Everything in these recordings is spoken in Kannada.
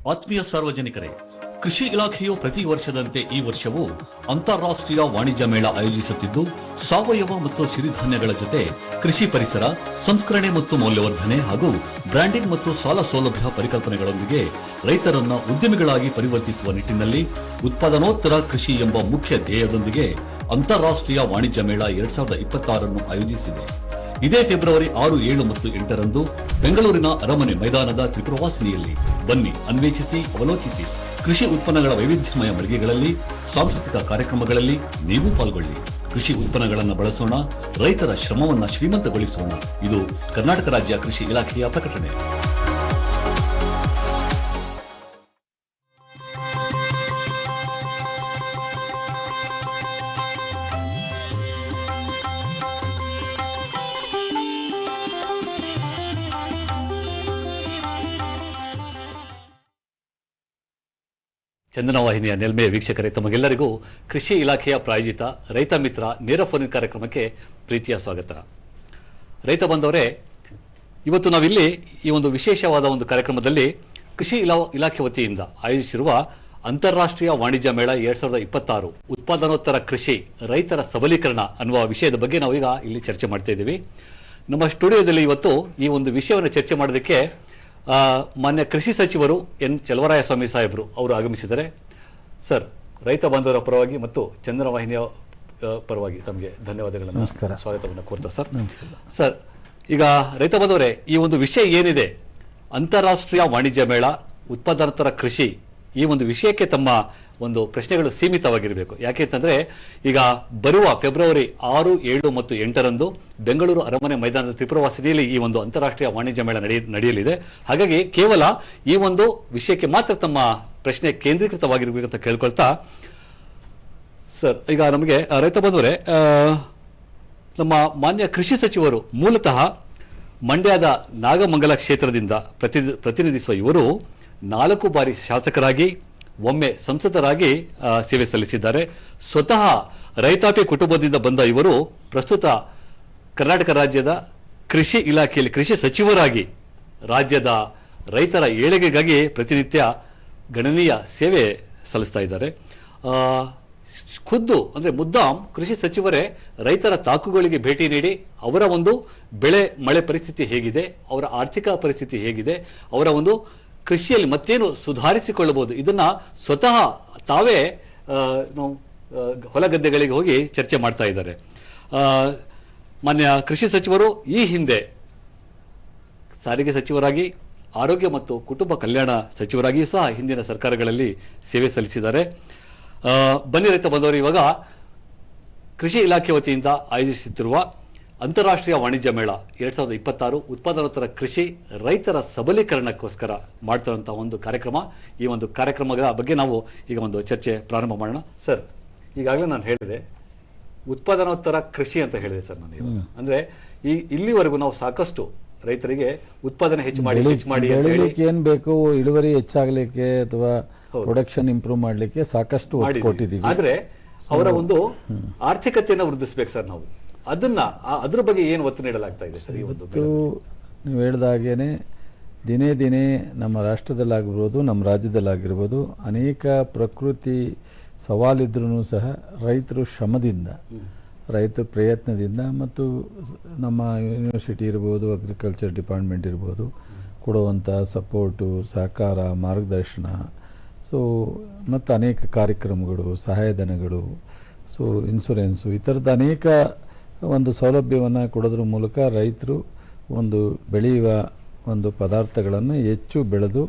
ಆತ್ಮೀಯ ಸಾರ್ವಜನಿಕರೇ, ಕೃಷಿ ಇಲಾಖೆಯು ಪ್ರತಿ ವರ್ಷದಂತೆ ಈ ವರ್ಷವೂ ಅಂತಾರಾಷ್ಟ್ರೀಯ ವಾಣಿಜ್ಯ ಮೇಳ ಆಯೋಜಿಸುತ್ತಿದ್ದು, ಸಾವಯವ ಮತ್ತು ಸಿರಿಧಾನ್ಯಗಳ ಜೊತೆ ಕೃಷಿ ಪರಿಸರ, ಸಂಸ್ಕರಣೆ ಮತ್ತು ಮೌಲ್ಯವರ್ಧನೆ ಹಾಗೂ ಬ್ರ್ಯಾಂಡಿಂಗ್ ಮತ್ತು ಸಾಲ ಸೌಲಭ್ಯ ಪರಿಕಲ್ಪನೆಗಳೊಂದಿಗೆ ರೈತರನ್ನ ಉದ್ಯಮಿಗಳಾಗಿ ಪರಿವರ್ತಿಸುವ ನಿಟ್ಟಿನಲ್ಲಿ ಉತ್ಪಾದನೋತ್ತರ ಕೃಷಿ ಎಂಬ ಮುಖ್ಯ ಧ್ಯೇಯದೊಂದಿಗೆ ಅಂತಾರಾಷ್ಟ್ರೀಯ ವಾಣಿಜ್ಯ ಮೇಳ 2026 ಆಯೋಜಿಸಿದೆ. ಇದೇ ಫೆಬ್ರವರಿ 6, 7 ಮತ್ತು 8ರಂದು ಬೆಂಗಳೂರಿನ ಅರಮನೆ ಮೈದಾನದ ತ್ರಿಪುರವಾಸಿನಿಯಲ್ಲಿ ಬನ್ನಿ, ಅನ್ವೇಷಿಸಿ, ಅವಲೋಕಿಸಿ. ಕೃಷಿ ಉತ್ಪನ್ನಗಳ ವೈವಿಧ್ಯಮಯ ಮಳಿಗೆಗಳಲ್ಲಿ, ಸಾಂಸ್ಕೃತಿಕ ಕಾರ್ಯಕ್ರಮಗಳಲ್ಲಿ ನೀವು ಪಾಲ್ಗೊಳ್ಳಿ. ಕೃಷಿ ಉತ್ಪನ್ನಗಳನ್ನು ಬಳಸೋಣ, ರೈತರ ಶ್ರಮವನ್ನು ಶ್ರೀಮಂತಗೊಳಿಸೋಣ. ಇದು ಕರ್ನಾಟಕ ರಾಜ್ಯ ಕೃಷಿ ಇಲಾಖೆಯ ಪ್ರಕಟಣೆ. ಚಂದನ ವಾಹಿನಿಯ ನೆಲ್ಮೆಯ ವೀಕ್ಷಕರೇ, ತಮಗೆಲ್ಲರಿಗೂ ಕೃಷಿ ಇಲಾಖೆಯ ಪ್ರಾಯೋಜಿತ ರೈತ ಮಿತ್ರ ನೇರ ಫೋನ್ ಕಾರ್ಯಕ್ರಮಕ್ಕೆ ಪ್ರೀತಿಯ ಸ್ವಾಗತ. ರೈತ ಬಂದವರೇ, ಇವತ್ತು ನಾವಿಲ್ಲಿ ಈ ಒಂದು ವಿಶೇಷವಾದ ಒಂದು ಕಾರ್ಯಕ್ರಮದಲ್ಲಿ ಕೃಷಿ ಇಲಾಖೆ ವತಿಯಿಂದ ಆಯೋಜಿಸಿರುವ ಅಂತಾರಾಷ್ಟ್ರೀಯ ವಾಣಿಜ್ಯ ಮೇಳ 2026 ಉತ್ಪಾದನೋತ್ತರ ಕೃಷಿ ರೈತರ ಸಬಲೀಕರಣ ಅನ್ನುವ ವಿಷಯದ ಬಗ್ಗೆ ನಾವೀಗ ಇಲ್ಲಿ ಚರ್ಚೆ ಮಾಡ್ತಾ ಇದ್ದೀವಿ. ನಮ್ಮ ಸ್ಟುಡಿಯೋದಲ್ಲಿ ಇವತ್ತು ಈ ಒಂದು ವಿಷಯವನ್ನು ಚರ್ಚೆ ಮಾಡೋದಕ್ಕೆ ಮಾನ್ಯ ಕೃಷಿ ಸಚಿವರು ಎನ್ ಚಲುವರಾಯಸ್ವಾಮಿ ಸಾಹೇಬರು ಅವರು ಆಗಮಿಸಿದ್ದಾರೆ. ಸರ್, ರೈತ ಬಾಂಧವರ ಪರವಾಗಿ ಮತ್ತು ಚಂದನ ವಾಹಿನಿಯ ಪರವಾಗಿ ತಮಗೆ ಧನ್ಯವಾದಗಳನ್ನು, ಸ್ವಾಗತವನ್ನು ಕೋರ್ತಾ ಸರ್. ಸರ್, ಈಗ ರೈತ ಬಾಂಧವರೇ, ಈ ಒಂದು ವಿಷಯ ಏನಿದೆ, ಅಂತಾರಾಷ್ಟ್ರೀಯ ವಾಣಿಜ್ಯ ಮೇಳ ಉತ್ಪಾದನೋತ್ತರ ಕೃಷಿ, ಈ ಒಂದು ವಿಷಯಕ್ಕೆ ತಮ್ಮ ಒಂದು ಪ್ರಶ್ನೆಗಳು ಸೀಮಿತವಾಗಿರಬೇಕು. ಯಾಕೆಂತಂದ್ರೆ ಈಗ ಬರುವ ಫೆಬ್ರವರಿ 6, 7 ಮತ್ತು 8ರಂದು ಬೆಂಗಳೂರು ಅರಮನೆ ಮೈದಾನದ ತ್ರಿಪುರವಾಸಿನಿಯಲ್ಲಿ ಈ ಒಂದು ಅಂತಾರಾಷ್ಟ್ರೀಯ ವಾಣಿಜ್ಯ ಮೇಳ ನಡೆಯಲಿದೆ. ಹಾಗಾಗಿ ಕೇವಲ ಈ ಒಂದು ವಿಷಯಕ್ಕೆ ಮಾತ್ರ ತಮ್ಮ ಪ್ರಶ್ನೆ ಕೇಂದ್ರೀಕೃತವಾಗಿರಬೇಕಂತ ಕೇಳ್ಕೊಳ್ತಾ, ಸರ್, ಈಗ ನಮಗೆ ರೈತ ಬಂದವರೇ, ನಮ್ಮ ಮಾನ್ಯ ಕೃಷಿ ಸಚಿವರು ಮೂಲತಃ ಮಂಡ್ಯದ ನಾಗಮಂಗಲ ಕ್ಷೇತ್ರದಿಂದ ಪ್ರತಿನಿಧಿಸುವ ಇವರು 4 ಬಾರಿ ಶಾಸಕರಾಗಿ, ಒಮ್ಮೆ ಸಂಸದರಾಗಿ ಸೇವೆ ಸಲ್ಲಿಸಿದ್ದಾರೆ. ಸ್ವತಃ ರೈತಾಪಿ ಕುಟುಂಬದಿಂದ ಬಂದ ಇವರು ಪ್ರಸ್ತುತ ಕರ್ನಾಟಕ ರಾಜ್ಯದ ಕೃಷಿ ಇಲಾಖೆಯಲ್ಲಿ ಕೃಷಿ ಸಚಿವರಾಗಿ ರಾಜ್ಯದ ರೈತರ ಏಳಿಗೆಗಾಗಿ ಪ್ರತಿನಿತ್ಯ ಗಣನೀಯ ಸೇವೆ ಸಲ್ಲಿಸ್ತಾ ಇದ್ದಾರೆ. ಖುದ್ದು ಅಂದರೆ ಮುದ್ದಾಂ ಕೃಷಿ ಸಚಿವರೇ ರೈತರ ತಾಕುಗಳಿಗೆ ಭೇಟಿ ನೀಡಿ ಅವರ ಒಂದು ಬೆಳೆ ಮಳೆ ಪರಿಸ್ಥಿತಿ ಹೇಗಿದೆ, ಅವರ ಆರ್ಥಿಕ ಪರಿಸ್ಥಿತಿ ಹೇಗಿದೆ, ಅವರ ಒಂದು ಕೃಷಿಯಲ್ಲಿ ಮತ್ತೇನು ಸುಧಾರಿಸಿಕೊಳ್ಳಬಹುದು, ಇದನ್ನ ಸ್ವತಃ ತಾವೇ ಹೊಲ ಗದ್ದೆಗಳಿಗೆ ಹೋಗಿ ಚರ್ಚೆ ಮಾಡ್ತಾ ಇದ್ದಾರೆ. ಮಾನ್ಯ ಕೃಷಿ ಸಚಿವರು ಈ ಹಿಂದೆ ಸಾರಿಗೆ ಸಚಿವರಾಗಿ, ಆರೋಗ್ಯ ಮತ್ತು ಕುಟುಂಬ ಕಲ್ಯಾಣ ಸಚಿವರಾಗಿಯೂ ಸಹ ಹಿಂದಿನ ಸರ್ಕಾರಗಳಲ್ಲಿ ಸೇವೆ ಸಲ್ಲಿಸಿದ್ದಾರೆ. ಬನ್ನಿ ರೈತ ಬಂದವರು, ಇವಾಗ ಕೃಷಿ ಇಲಾಖೆ ವತಿಯಿಂದ ಆಯೋಜಿಸುತ್ತಿರುವ ಅಂತಾರಾಷ್ಟ್ರೀಯ ವಾಣಿಜ್ಯ ಮೇಳ 2026 ಉತ್ಪಾದನೋತ್ತರ ಕೃಷಿ ರೈತರ ಸಬಲೀಕರಣಕ್ಕೋಸ್ಕರ ಮಾಡ್ತಿರುವಂತಹ ಒಂದು ಕಾರ್ಯಕ್ರಮ. ಈ ಒಂದು ಕಾರ್ಯಕ್ರಮದ ಬಗ್ಗೆ ನಾವು ಈಗ ಒಂದು ಚರ್ಚೆ ಪ್ರಾರಂಭ ಮಾಡೋಣ. ಸರ್, ಈಗಾಗಲೇ ನಾನು ಹೇಳಿದೆ ಉತ್ಪಾದನೋತ್ತರ ಕೃಷಿ ಅಂತ ಹೇಳಿದೆ ಸರ್. ನಾನು ಅಂದ್ರೆ ಇಲ್ಲಿವರೆಗೂ ನಾವು ಸಾಕಷ್ಟು ರೈತರಿಗೆ ಉತ್ಪಾದನೆ ಹೆಚ್ಚು ಮಾಡಿ ಏನ್ ಬೇಕು, ಇಳುವರಿ ಹೆಚ್ಚಾಗಲಿಕ್ಕೆ ಅಥವಾ ಪ್ರೊಡಕ್ಷನ್ ಇಂಪ್ರೂವ್ ಮಾಡಲಿಕ್ಕೆ ಸಾಕಷ್ಟು ಒತ್ತು ಕೊಟ್ಟಿದ್ದೀವಿ. ಆದ್ರೆ ಅವರ ಒಂದು ಆರ್ಥಿಕತೆಯನ್ನು ವೃದ್ಧಿಸಬೇಕು ಸರ್. ನಾವು ಅದ್ರ ಬಗ್ಗೆ ಏನು ಒತ್ತು ನೀಡಲಾಗ್ತಾ ಇದೆ ಸರ್? ಇವತ್ತು ನೀವು ಹೇಳಿದಾಗೇನೆ ದಿನೇ ದಿನೇ ನಮ್ಮ ರಾಷ್ಟ್ರದಲ್ಲಾಗಿರ್ಬೋದು, ನಮ್ಮ ರಾಜ್ಯದಲ್ಲಾಗಿರ್ಬೋದು ಅನೇಕ ಪ್ರಕೃತಿ ಸವಾಲಿದ್ರೂ ಸಹ ರೈತರು ಶ್ರಮದಿಂದ, ರೈತರ ಪ್ರಯತ್ನದಿಂದ ಮತ್ತು ನಮ್ಮ ಯೂನಿವರ್ಸಿಟಿ ಇರ್ಬೋದು, ಅಗ್ರಿಕಲ್ಚರ್ ಡಿಪಾರ್ಟ್ಮೆಂಟ್ ಇರ್ಬೋದು ಕೊಡುವಂಥ ಸಪೋರ್ಟು, ಸಹಕಾರ, ಮಾರ್ಗದರ್ಶನ, ಮತ್ತು ಅನೇಕ ಕಾರ್ಯಕ್ರಮಗಳು, ಸಹಾಯಧನಗಳು, ಇನ್ಶೂರೆನ್ಸು, ಈ ಥರದ ಅನೇಕ ಒಂದು ಸೌಲಭ್ಯವನ್ನು ಕೊಡೋದ್ರ ಮೂಲಕ ರೈತರು ಒಂದು ಬೆಳೆಯುವ ಒಂದು ಪದಾರ್ಥಗಳನ್ನು ಹೆಚ್ಚು ಬೆಳೆದು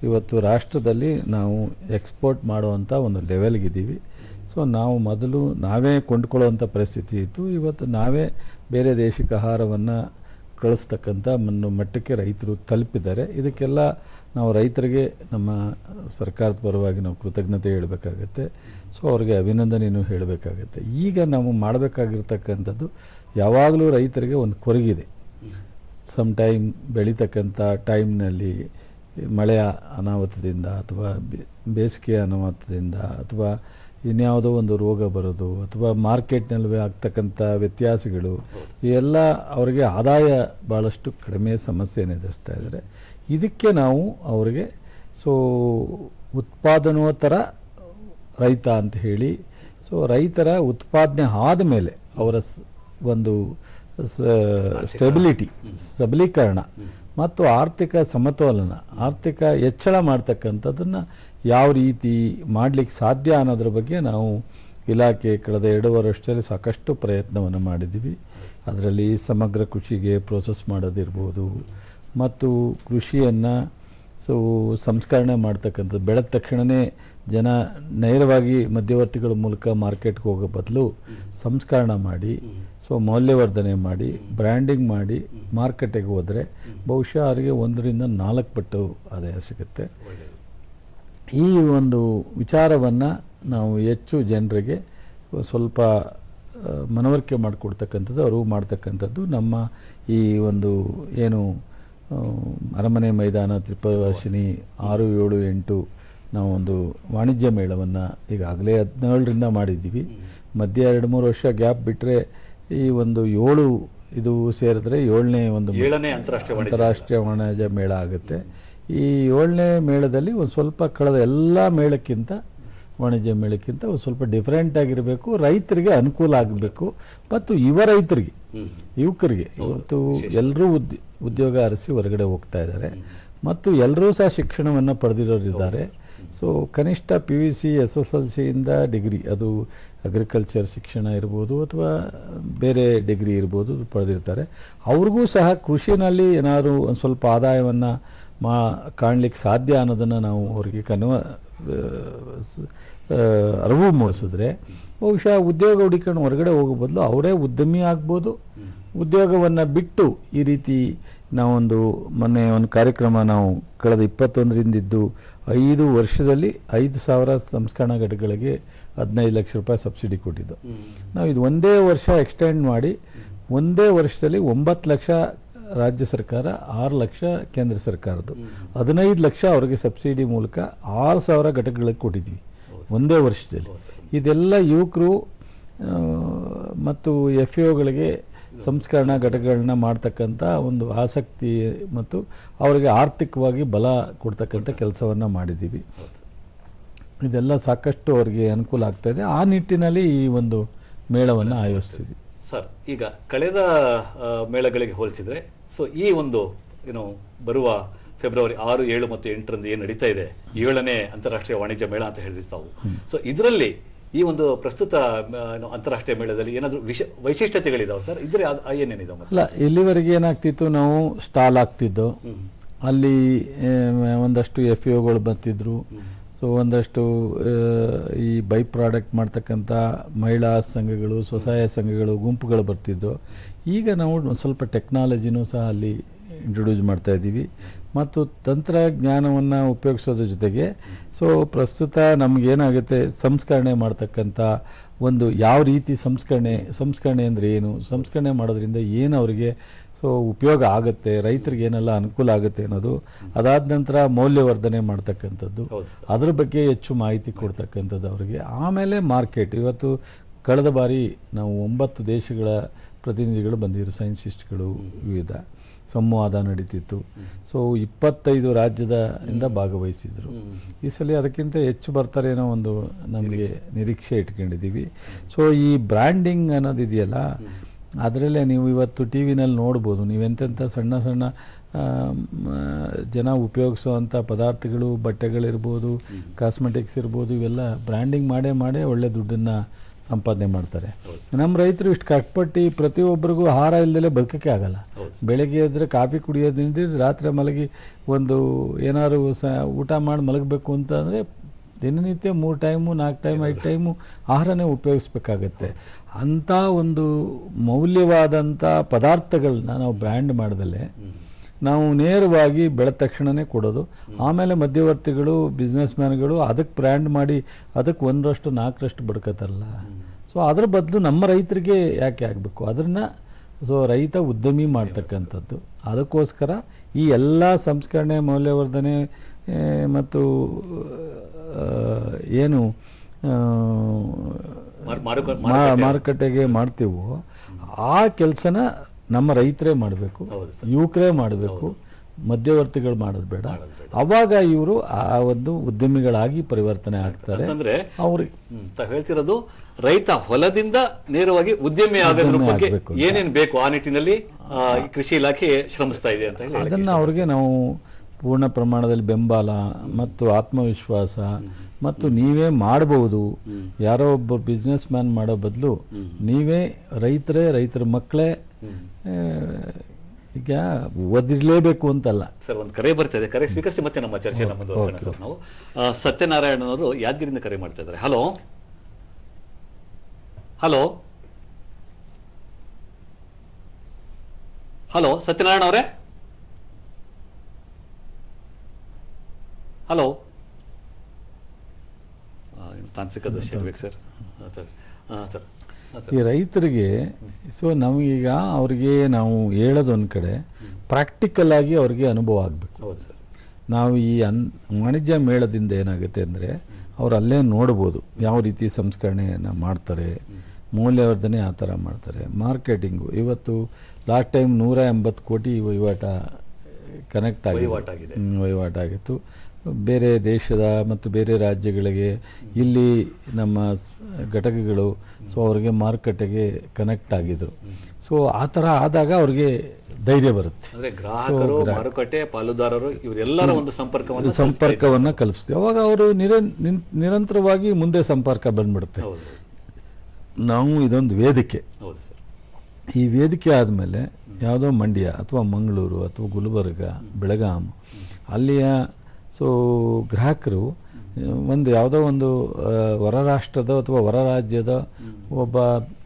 ಇವತ್ತು ರಾಷ್ಟ್ರದಲ್ಲಿ ನಾವು ಎಕ್ಸ್ಪೋರ್ಟ್ ಮಾಡುವಂಥ ಒಂದು ಲೆವೆಲ್ಗಿದ್ದೀವಿ. ನಾವು ಮೊದಲು ನಾವೇ ಕೊಂಡ್ಕೊಳ್ಳುವಂಥ ಪರಿಸ್ಥಿತಿ ಇತ್ತು. ಇವತ್ತು ನಾವೇ ಬೇರೆ ದೇಶಕ್ಕೆ ಆಹಾರವನ್ನು ಕಳಿಸ್ತಕ್ಕಂಥ ಮಟ್ಟಕ್ಕೆ ರೈತರು ತಲುಪಿದ್ದಾರೆ. ಇದಕ್ಕೆಲ್ಲ ನಾವು ರೈತರಿಗೆ ನಮ್ಮ ಸರ್ಕಾರದ ಪರವಾಗಿ ನಾವು ಕೃತಜ್ಞತೆ ಹೇಳಬೇಕಾಗತ್ತೆ. ಅವ್ರಿಗೆ ಅಭಿನಂದನೆಯೂ ಹೇಳಬೇಕಾಗತ್ತೆ. ಈಗ ನಾವು ಮಾಡಬೇಕಾಗಿರ್ತಕ್ಕಂಥದ್ದು, ಯಾವಾಗಲೂ ರೈತರಿಗೆ ಒಂದು ಕೊರಗಿದೆ. ಸಮ್ ಟೈಮ್ ಬೆಳೀತಕ್ಕಂಥ ಟೈಮ್ನಲ್ಲಿ ಮಳೆಯ ಅನಾಹುತದಿಂದ ಅಥವಾ ಬೇಸಿಗೆಯ ಅನಾಹುತದಿಂದ ಅಥವಾ ಇನ್ಯಾವುದೋ ಒಂದು ರೋಗ ಬರೋದು ಅಥವಾ ಮಾರ್ಕೆಟ್ನಲ್ಲಿ ಆಗ್ತಕ್ಕಂಥ ವ್ಯತ್ಯಾಸಗಳು, ಇವೆಲ್ಲ ಅವರಿಗೆ ಆದಾಯ ಭಾಳಷ್ಟು ಕಡಿಮೆ ಸಮಸ್ಯೆಯನ್ನು ಎದುರಿಸ್ತಾ ಇದ್ದಾರೆ. ಇದಕ್ಕೆ ನಾವು ಅವರಿಗೆ ಸೊ ಉತ್ಪಾದನೋತ್ತರ ರೈತ ಅಂತ ಹೇಳಿ, ಸೊ ರೈತರ ಉತ್ಪಾದನೆ ಆದಮೇಲೆ ಅವರ ಒಂದು ಸ್ಟೆಬಿಲಿಟಿ, ಸಬಲೀಕರಣ ಮತ್ತು ಆರ್ಥಿಕ ಸಮತೋಲನ, ಆರ್ಥಿಕ ಹೆಚ್ಚಳ ಮಾಡ್ತಕ್ಕಂಥದ್ದನ್ನು ಯಾವ ರೀತಿ ಮಾಡಲಿಕ್ಕೆ ಸಾಧ್ಯ ಅನ್ನೋದ್ರ ಬಗ್ಗೆ ನಾವು ಇಲಾಖೆ ಕಳೆದ 2 ವರ್ಷದಲ್ಲಿ ಸಾಕಷ್ಟು ಪ್ರಯತ್ನವನ್ನು ಮಾಡಿದ್ದೀವಿ. ಅದರಲ್ಲಿ ಸಮಗ್ರ ಕೃಷಿಗೆ ಪ್ರೋಸೆಸ್ ಮಾಡೋದಿರ್ಬೋದು, ಮತ್ತು ಕೃಷಿಯನ್ನು ಸಂಸ್ಕರಣೆ ಮಾಡ್ತಕ್ಕಂಥದ್ದು, ಬೆಳೆದ ತಕ್ಷಣವೇ ಜನ ನೇರವಾಗಿ ಮಧ್ಯವರ್ತಿಗಳ ಮೂಲಕ ಮಾರ್ಕೆಟ್ಗೆ ಹೋಗೋ ಬದಲು ಸಂಸ್ಕರಣೆ ಮಾಡಿ, ಮೌಲ್ಯವರ್ಧನೆ ಮಾಡಿ, ಬ್ರ್ಯಾಂಡಿಂಗ್ ಮಾಡಿ ಮಾರ್ಕೆಟಿಗೆ ಹೋದರೆ ಬಹುಶಃ ಅವರಿಗೆ 1 ರಿಂದ 4 ಪಟ್ಟು ಆದಾಯ ಸಿಗುತ್ತೆ. ಈ ಒಂದು ವಿಚಾರವನ್ನು ನಾವು ಹೆಚ್ಚು ಜನರಿಗೆ ಸ್ವಲ್ಪ ಮನವರಿಕೆ ಮಾಡಿಕೊಡ್ತಕ್ಕಂಥದ್ದು, ಅವರು ಮಾಡ್ತಕ್ಕಂಥದ್ದು. ನಮ್ಮ ಈ ಒಂದು ಏನು ಅರಮನೆ ಮೈದಾನ ತ್ರಿಪದರ್ಶಿನಿ 6, 7, 8 ನಾವೊಂದು ವಾಣಿಜ್ಯ ಮೇಳವನ್ನು ಈಗಾಗಲೇ 17ರಿಂದ ಮಾಡಿದ್ದೀವಿ. ಮಧ್ಯೆ 2-3 ವರ್ಷ ಗ್ಯಾಪ್ ಬಿಟ್ಟರೆ ಈ ಒಂದು 7 ಇದು ಸೇರಿದ್ರೆ 7ನೇ ಒಂದು ಅಂತಾರಾಷ್ಟ್ರೀಯ ವಾಣಿಜ್ಯ ಮೇಳ ಆಗುತ್ತೆ. ಈ 7ನೇ ಮೇಳದಲ್ಲಿ ಒಂದು ಸ್ವಲ್ಪ ಕಳೆದ ಎಲ್ಲ ಮೇಳಕ್ಕಿಂತ, ವಾಣಿಜ್ಯ ಮೇಳಕ್ಕಿಂತ ಒಂದು ಸ್ವಲ್ಪ ಡಿಫ್ರೆಂಟ್ ಆಗಿರಬೇಕು, ರೈತರಿಗೆ ಅನುಕೂಲ ಆಗಬೇಕು. ಮತ್ತು ರೈತರಿಗೆ, ಯುವಕರಿಗೆ, ಇವತ್ತು ಎಲ್ಲರೂ ಉದ್ಯೋಗ ಅರಸಿ ಹೊರಗಡೆ ಹೋಗ್ತಾ ಇದ್ದಾರೆ ಮತ್ತು ಎಲ್ಲರೂ ಸಹ ಶಿಕ್ಷಣವನ್ನು ಪಡೆದಿರೋರಿದ್ದಾರೆ. ಸೊ ಕನಿಷ್ಠ PUC SSLCಯಿಂದ ಡಿಗ್ರಿ, ಅದು ಅಗ್ರಿಕಲ್ಚರ್ ಶಿಕ್ಷಣ ಇರ್ಬೋದು ಅಥವಾ ಬೇರೆ ಡಿಗ್ರಿ ಇರ್ಬೋದು ಪಡೆದಿರ್ತಾರೆ. ಅವ್ರಿಗೂ ಸಹ ಕೃಷಿನಲ್ಲಿ ಏನಾದರೂ ಒಂದು ಸ್ವಲ್ಪ ಆದಾಯವನ್ನು ಕಾಣಲಿಕ್ಕೆ ಸಾಧ್ಯ ಅನ್ನೋದನ್ನು ನಾವು ಅವರಿಗೆ ಅರಿವು ಮೂಡಿಸಿದ್ರೆ ಬಹುಶಃ ಉದ್ಯೋಗ ಹುಡುಕೊಂಡು ಹೊರಗಡೆ ಹೋಗೋ ಬದಲು ಅವರೇ ಉದ್ಯಮಿ ಆಗ್ಬೋದು. ಉದ್ಯೋಗವನ್ನು ಬಿಟ್ಟು ಈ ರೀತಿ ನಾವೊಂದು ಮೊನ್ನೆ ಒಂದು ಕಾರ್ಯಕ್ರಮ ನಾವು ಕಳೆದ 21ರಿಂದ ಇದ್ದು 5 ವರ್ಷದಲ್ಲಿ 5,000 ಸಂಸ್ಕರಣಾ ಘಟಕಗಳಿಗೆ 15 ಲಕ್ಷ ರೂಪಾಯಿ ಸಬ್ಸಿಡಿ ಕೊಟ್ಟಿದ್ದು. ನಾವು ಇದು ಒಂದೇ ವರ್ಷ ಎಕ್ಸ್ಟೆಂಡ್ ಮಾಡಿ ಒಂದೇ ವರ್ಷದಲ್ಲಿ 9 ಲಕ್ಷ ರಾಜ್ಯ ಸರ್ಕಾರ, 6 ಲಕ್ಷ ಕೇಂದ್ರ ಸರ್ಕಾರದ್ದು, 15 ಲಕ್ಷ ಅವರಿಗೆ ಸಬ್ಸಿಡಿ ಮೂಲಕ 6,000 ಘಟಕಗಳಿಗೆ ಕೊಟ್ಟಿದ್ವಿ ಒಂದೇ ವರ್ಷದಲ್ಲಿ. ಇದೆಲ್ಲ ಯುವಕರು ಮತ್ತು FAOಗಳಿಗೆ ಸಂಸ್ಕರಣಾ ಘಟಕಗಳನ್ನ ಮಾಡ್ತಕ್ಕಂಥ ಒಂದು ಆಸಕ್ತಿ ಮತ್ತು ಅವರಿಗೆ ಆರ್ಥಿಕವಾಗಿ ಬಲ ಕೊಡ್ತಕ್ಕಂಥ ಕೆಲಸವನ್ನು ಮಾಡಿದ್ದೀವಿ. ಇದೆಲ್ಲ ಸಾಕಷ್ಟು ಅವರಿಗೆ ಅನುಕೂಲ ಆಗ್ತಾ ಇದೆ. ಆ ನಿಟ್ಟಿನಲ್ಲಿ ಈ ಒಂದು ಮೇಳವನ್ನು ಆಯೋಜಿಸಿದ್ವಿ. ಸರ್, ಈಗ ಕಳೆದ ಮೇಳಗಳಿಗೆ ಹೋಲಿಸಿದ್ರೆ ಈ ಒಂದು ಬರುವ ಫೆಬ್ರವರಿ 6, 7 ಮತ್ತು 8ರಂದು ಏನು ನಡೀತಾ ಇದೆ 7ನೇ ಅಂತಾರಾಷ್ಟ್ರೀಯ ವಾಣಿಜ್ಯ ಮೇಳ ಅಂತ ಹೇಳಿದ್ವಿ ತಾವು. ಇದರಲ್ಲಿ ಈ ಒಂದು ಪ್ರಸ್ತುತ ಅಂತಾರಾಷ್ಟ್ರೀಯ ಮೇಳದಲ್ಲಿ ಏನಾದರೂ ವೈಶಿಷ್ಟ್ಯತೆಗಳಿದಾವೆ ಸರ್? ಇದ್ರೆ ಏನೇನಿದಾವೆ? ಅಲ್ಲ, ಇಲ್ಲಿವರೆಗೆ ಏನಾಗ್ತಿತ್ತು, ನಾವು ಸ್ಟಾಲ್ ಆಗ್ತಿದ್ದು, ಅಲ್ಲಿ ಒಂದಷ್ಟು FAOಗಳು ಬರ್ತಿದ್ರು. ಸೊ ಒಂದಷ್ಟು ಈ ಬೈ ಪ್ರಾಡಕ್ಟ್ ಮಾಡ್ತಕ್ಕಂಥ ಮಹಿಳಾ ಸಂಘಗಳು, ಸ್ವಸಹಾಯ ಸಂಘಗಳು, ಗುಂಪುಗಳು ಬರ್ತಿದ್ದು. ಈಗ ನಾವು ಒಂದು ಸ್ವಲ್ಪ ಟೆಕ್ನಾಲಜಿನೂ ಸಹ ಅಲ್ಲಿ ಇಂಟ್ರೊಡ್ಯೂಸ್ ಮಾಡ್ತಾ ಇದ್ದೀವಿ ಮತ್ತು ತಂತ್ರಜ್ಞಾನವನ್ನು ಉಪಯೋಗಿಸೋದ್ರ ಜೊತೆಗೆ ಪ್ರಸ್ತುತ ನಮಗೇನಾಗುತ್ತೆ, ಸಂಸ್ಕರಣೆ ಮಾಡ್ತಕ್ಕಂಥ ಒಂದು ಯಾವ ರೀತಿ ಸಂಸ್ಕರಣೆ ಅಂದರೆ ಏನು, ಸಂಸ್ಕರಣೆ ಮಾಡೋದ್ರಿಂದ ಏನು ಅವರಿಗೆ ಉಪಯೋಗ ಆಗುತ್ತೆ, ರೈತರಿಗೆ ಏನೆಲ್ಲ ಅನುಕೂಲ ಆಗುತ್ತೆ ಅನ್ನೋದು, ಅದಾದ ನಂತರ ಮೌಲ್ಯವರ್ಧನೆ ಮಾಡ್ತಕ್ಕಂಥದ್ದು, ಅದ್ರ ಬಗ್ಗೆ ಹೆಚ್ಚು ಮಾಹಿತಿ ಕೊಡ್ತಕ್ಕಂಥದ್ದು ಅವರಿಗೆ. ಆಮೇಲೆ ಮಾರ್ಕೆಟ್, ಇವತ್ತು ಕಳೆದ ಬಾರಿ ನಾವು 9 ದೇಶಗಳ ಪ್ರತಿನಿಧಿಗಳು ಬಂದಿದ್ದರು, ಸೈನ್ಸಿಸ್ಟ್ಗಳು, ವಿವಿಧ ಸಂವಾದ ನಡೀತಿತ್ತು. 25 ರಾಜ್ಯದಿಂದ ಭಾಗವಹಿಸಿದರು. ಈ ಸಲ ಅದಕ್ಕಿಂತ ಹೆಚ್ಚು ಬರ್ತಾರೇನೋ ಒಂದು ನಮಗೆ ನಿರೀಕ್ಷೆ ಇಟ್ಕೊಂಡಿದ್ದೀವಿ. ಈ ಬ್ರ್ಯಾಂಡಿಂಗ್ ಅನ್ನೋದಿದೆಯಲ್ಲ, ಅದರಲ್ಲೇ ನೀವು ಇವತ್ತು TV-ನಲ್ಲಿ ನೋಡ್ಬೋದು, ನೀವೆಂತೆಂಥ ಸಣ್ಣ ಸಣ್ಣ ಜನ ಉಪಯೋಗಿಸೋವಂಥ ಪದಾರ್ಥಗಳು, ಬಟ್ಟೆಗಳಿರ್ಬೋದು, ಕಾಸ್ಮೆಟಿಕ್ಸ್ ಇರ್ಬೋದು, ಇವೆಲ್ಲ ಬ್ರ್ಯಾಂಡಿಂಗ್ ಮಾಡೇ ಒಳ್ಳೆ ದುಡ್ಡನ್ನು ಸಂಪಾದನೆ ಮಾಡ್ತಾರೆ. ನಮ್ಮ ರೈತರು ಇಷ್ಟು ಕಷ್ಟಪಟ್ಟು ಪ್ರತಿಯೊಬ್ಬರಿಗೂ ಆಹಾರ ಇಲ್ಲದೆ ಬದುಕೋಕ್ಕೆ ಆಗಲ್ಲ. ಬೆಳಗ್ಗೆ ಎದ್ದರೆ ಕಾಫಿ ಕುಡಿಯೋದ್ರಿಂದ ರಾತ್ರಿ ಮಲಗಿ ಒಂದು ಏನಾದ್ರು ಊಟ ಮಾಡಿ ಮಲಗಬೇಕು ಅಂತ ಅಂದರೆ ದಿನನಿತ್ಯ 3 ಟೈಮು 4 ಟೈಮ್ 5 ಟೈಮು ಆಹಾರನೇ ಉಪಯೋಗಿಸ್ಬೇಕಾಗತ್ತೆ. ಅಂಥ ಒಂದು ಮೌಲ್ಯವಾದಂಥ ಪದಾರ್ಥಗಳನ್ನ ನಾವು ಬ್ರ್ಯಾಂಡ್ ಮಾಡ್ದಲ್ಲೇ ನಾವು ನೇರವಾಗಿ ಬೆಳೆದ ತಕ್ಷಣವೇ ಕೊಡೋದು. ಆಮೇಲೆ ಮಧ್ಯವರ್ತಿಗಳು, ಬಿಸ್ನೆಸ್ ಮ್ಯಾನ್ಗಳು ಅದಕ್ಕೆ ಬ್ರ್ಯಾಂಡ್ ಮಾಡಿ ಅದಕ್ಕೆ 1ರಷ್ಟು 4ರಷ್ಟು ಬಡ್ಕೋತಾರಲ್ಲ. ಅದ್ರ ಬದಲು ನಮ್ಮ ರೈತರಿಗೆ ಯಾಕೆ ಆಗಬೇಕು, ಅದನ್ನು ರೈತ ಉದ್ಯಮಿ ಮಾಡ್ತಕ್ಕಂಥದ್ದು. ಅದಕ್ಕೋಸ್ಕರ ಈ ಎಲ್ಲ ಸಂಸ್ಕರಣೆ, ಮೌಲ್ಯವರ್ಧನೆ ಮತ್ತು ಏನು ಮಾರುಕಟ್ಟೆಗೆ ಮಾಡ್ತೀವೋ ಆ ಕೆಲಸನ ನಮ್ಮ ರೈತರೇ ಮಾಡಬೇಕು, ಯುವಕರೇ ಮಾಡಬೇಕು. ಮಧ್ಯವರ್ತಿಗಳು ಮಾಡೋದು ಬೇಡ. ಅವಾಗ ಇವರು ಆ ಒಂದು ಉದ್ಯಮಿಗಳಾಗಿ ಪರಿವರ್ತನೆ ಆಗ್ತಾರೆ. ಅಂದ್ರೆ ಅವ್ರಿಗೆ ತಾವು ಹೇಳ್ತಿರೋದು ರೈತ ಹೊಲದಿಂದ ನೇರವಾಗಿ ಉದ್ಯಮಿ ಆಗೋದ್ರ ಬಗ್ಗೆ ಏನೇನು ಬೇಕು ಆ ನಿಟ್ಟಿನಲ್ಲಿ ಕೃಷಿ ಇಲಾಖೆ ಶ್ರಮಿಸ್ತಾ ಇದೆ ಅಂತ ಹೇಳಿ ಅದನ್ನ ಅವ್ರಿಗೆ ನಾವು ಪೂರ್ಣ ಪ್ರಮಾಣದಲ್ಲಿ ಬೆಂಬಲ ಮತ್ತು ಆತ್ಮವಿಶ್ವಾಸ ಮತ್ತು ನೀವೇ ಮಾಡಬಹುದು, ಯಾರೋ ಒಬ್ಬ ಬಿಸ್ನೆಸ್ ಮ್ಯಾನ್ ಮಾಡೋ ಬದಲು ನೀವೇ ರೈತರ ಮಕ್ಕಳೇ ಈಗ ಓದಿರ್ಲೇಬೇಕು ಅಂತಲ್ಲ. ಸರ್ ಒಂದು ಕರೆ ಬರ್ತಾ ಇದೆ, ಕರೆ ಸ್ವೀಕರಿಸಿ ಮತ್ತೆ ನಮ್ಮ ಚರ್ಚೆಯನ್ನು ಮುಂದುವರಿಸೋಣ ಸರ್ ನಾವು. ಸತ್ಯನಾರಾಯಣ ಅವರು ಯಾದಗಿರಿಯಿಂದ ಕರೆ ಮಾಡ್ತಾ ಇದ್ದಾರೆ. ಹಲೋ ಹಲೋ ಹಲೋ ಸತ್ಯನಾರಾಯಣ ಅವರೇ, ಹಲೋ. ತಾಂತ್ರಿಕ ದೋಷ ಇರ್ಬೇಕು ಸರ್. ಈ ರೈತರಿಗೆ ನಮಗೀಗ ಅವ್ರಿಗೆ ನಾವು ಹೇಳೋದು ಒಂದು ಕಡೆ ಪ್ರಾಕ್ಟಿಕಲ್ ಆಗಿ ಅವ್ರಿಗೆ ಅನುಭವ ಆಗಬೇಕು. ಹೌದು ಸರ್. ನಾವು ಈ ವಾಣಿಜ್ಯ ಮೇಳದಿಂದ ಏನಾಗುತ್ತೆ ಅಂದರೆ ಅವ್ರು ಅಲ್ಲೇ ನೋಡ್ಬೋದು ಯಾವ ರೀತಿ ಸಂಸ್ಕರಣೆಯನ್ನು ಮಾಡ್ತಾರೆ, ಮೌಲ್ಯವರ್ಧನೆ ಆ ಥರ ಮಾಡ್ತಾರೆ, ಮಾರ್ಕೆಟಿಂಗು. ಇವತ್ತು ಲಾಸ್ಟ್ ಟೈಮ್ 180 ಕೋಟಿ ವಹಿವಾಟಾಗಿತ್ತು ಬೇರೆ ದೇಶದ ಮತ್ತು ಬೇರೆ ರಾಜ್ಯಗಳಿಗೆ. ಇಲ್ಲಿ ನಮ್ಮ ಘಟಕಗಳು ಅವ್ರಿಗೆ ಮಾರುಕಟ್ಟೆಗೆ ಕನೆಕ್ಟ್ ಆಗಿದ್ರು. ಆ ಥರ ಆದಾಗ ಅವ್ರಿಗೆ ಧೈರ್ಯ ಬರುತ್ತೆ. ಗ್ರಾಹಕರು, ಮಾರುಕಟ್ಟೆ ಪಾಲುದಾರರು ಇವರೆಲ್ಲರ ಒಂದು ಸಂಪರ್ಕವನ್ನು ಕಲ್ಪಿಸ್ತೀವಿ. ಅವಾಗ ಅವರು ನಿರಂತರವಾಗಿ ಮುಂದೆ ಸಂಪರ್ಕ ಬಂದ್ಬಿಡುತ್ತೆ. ನಾವು ಇದೊಂದು ವೇದಿಕೆ. ಈ ವೇದಿಕೆ ಆದಮೇಲೆ ಯಾವುದೋ ಮಂಡ್ಯ ಅಥವಾ ಮಂಗಳೂರು ಅಥವಾ ಗುಲ್ಬರ್ಗ, ಬೆಳಗಾಂ ಅಲ್ಲಿಯ ಗ್ರಾಹಕರು ಯಾವುದೋ ಒಂದು ಹೊರ ರಾಷ್ಟ್ರದ ಅಥವಾ ಹೊರ ರಾಜ್ಯದ ಒಬ್ಬ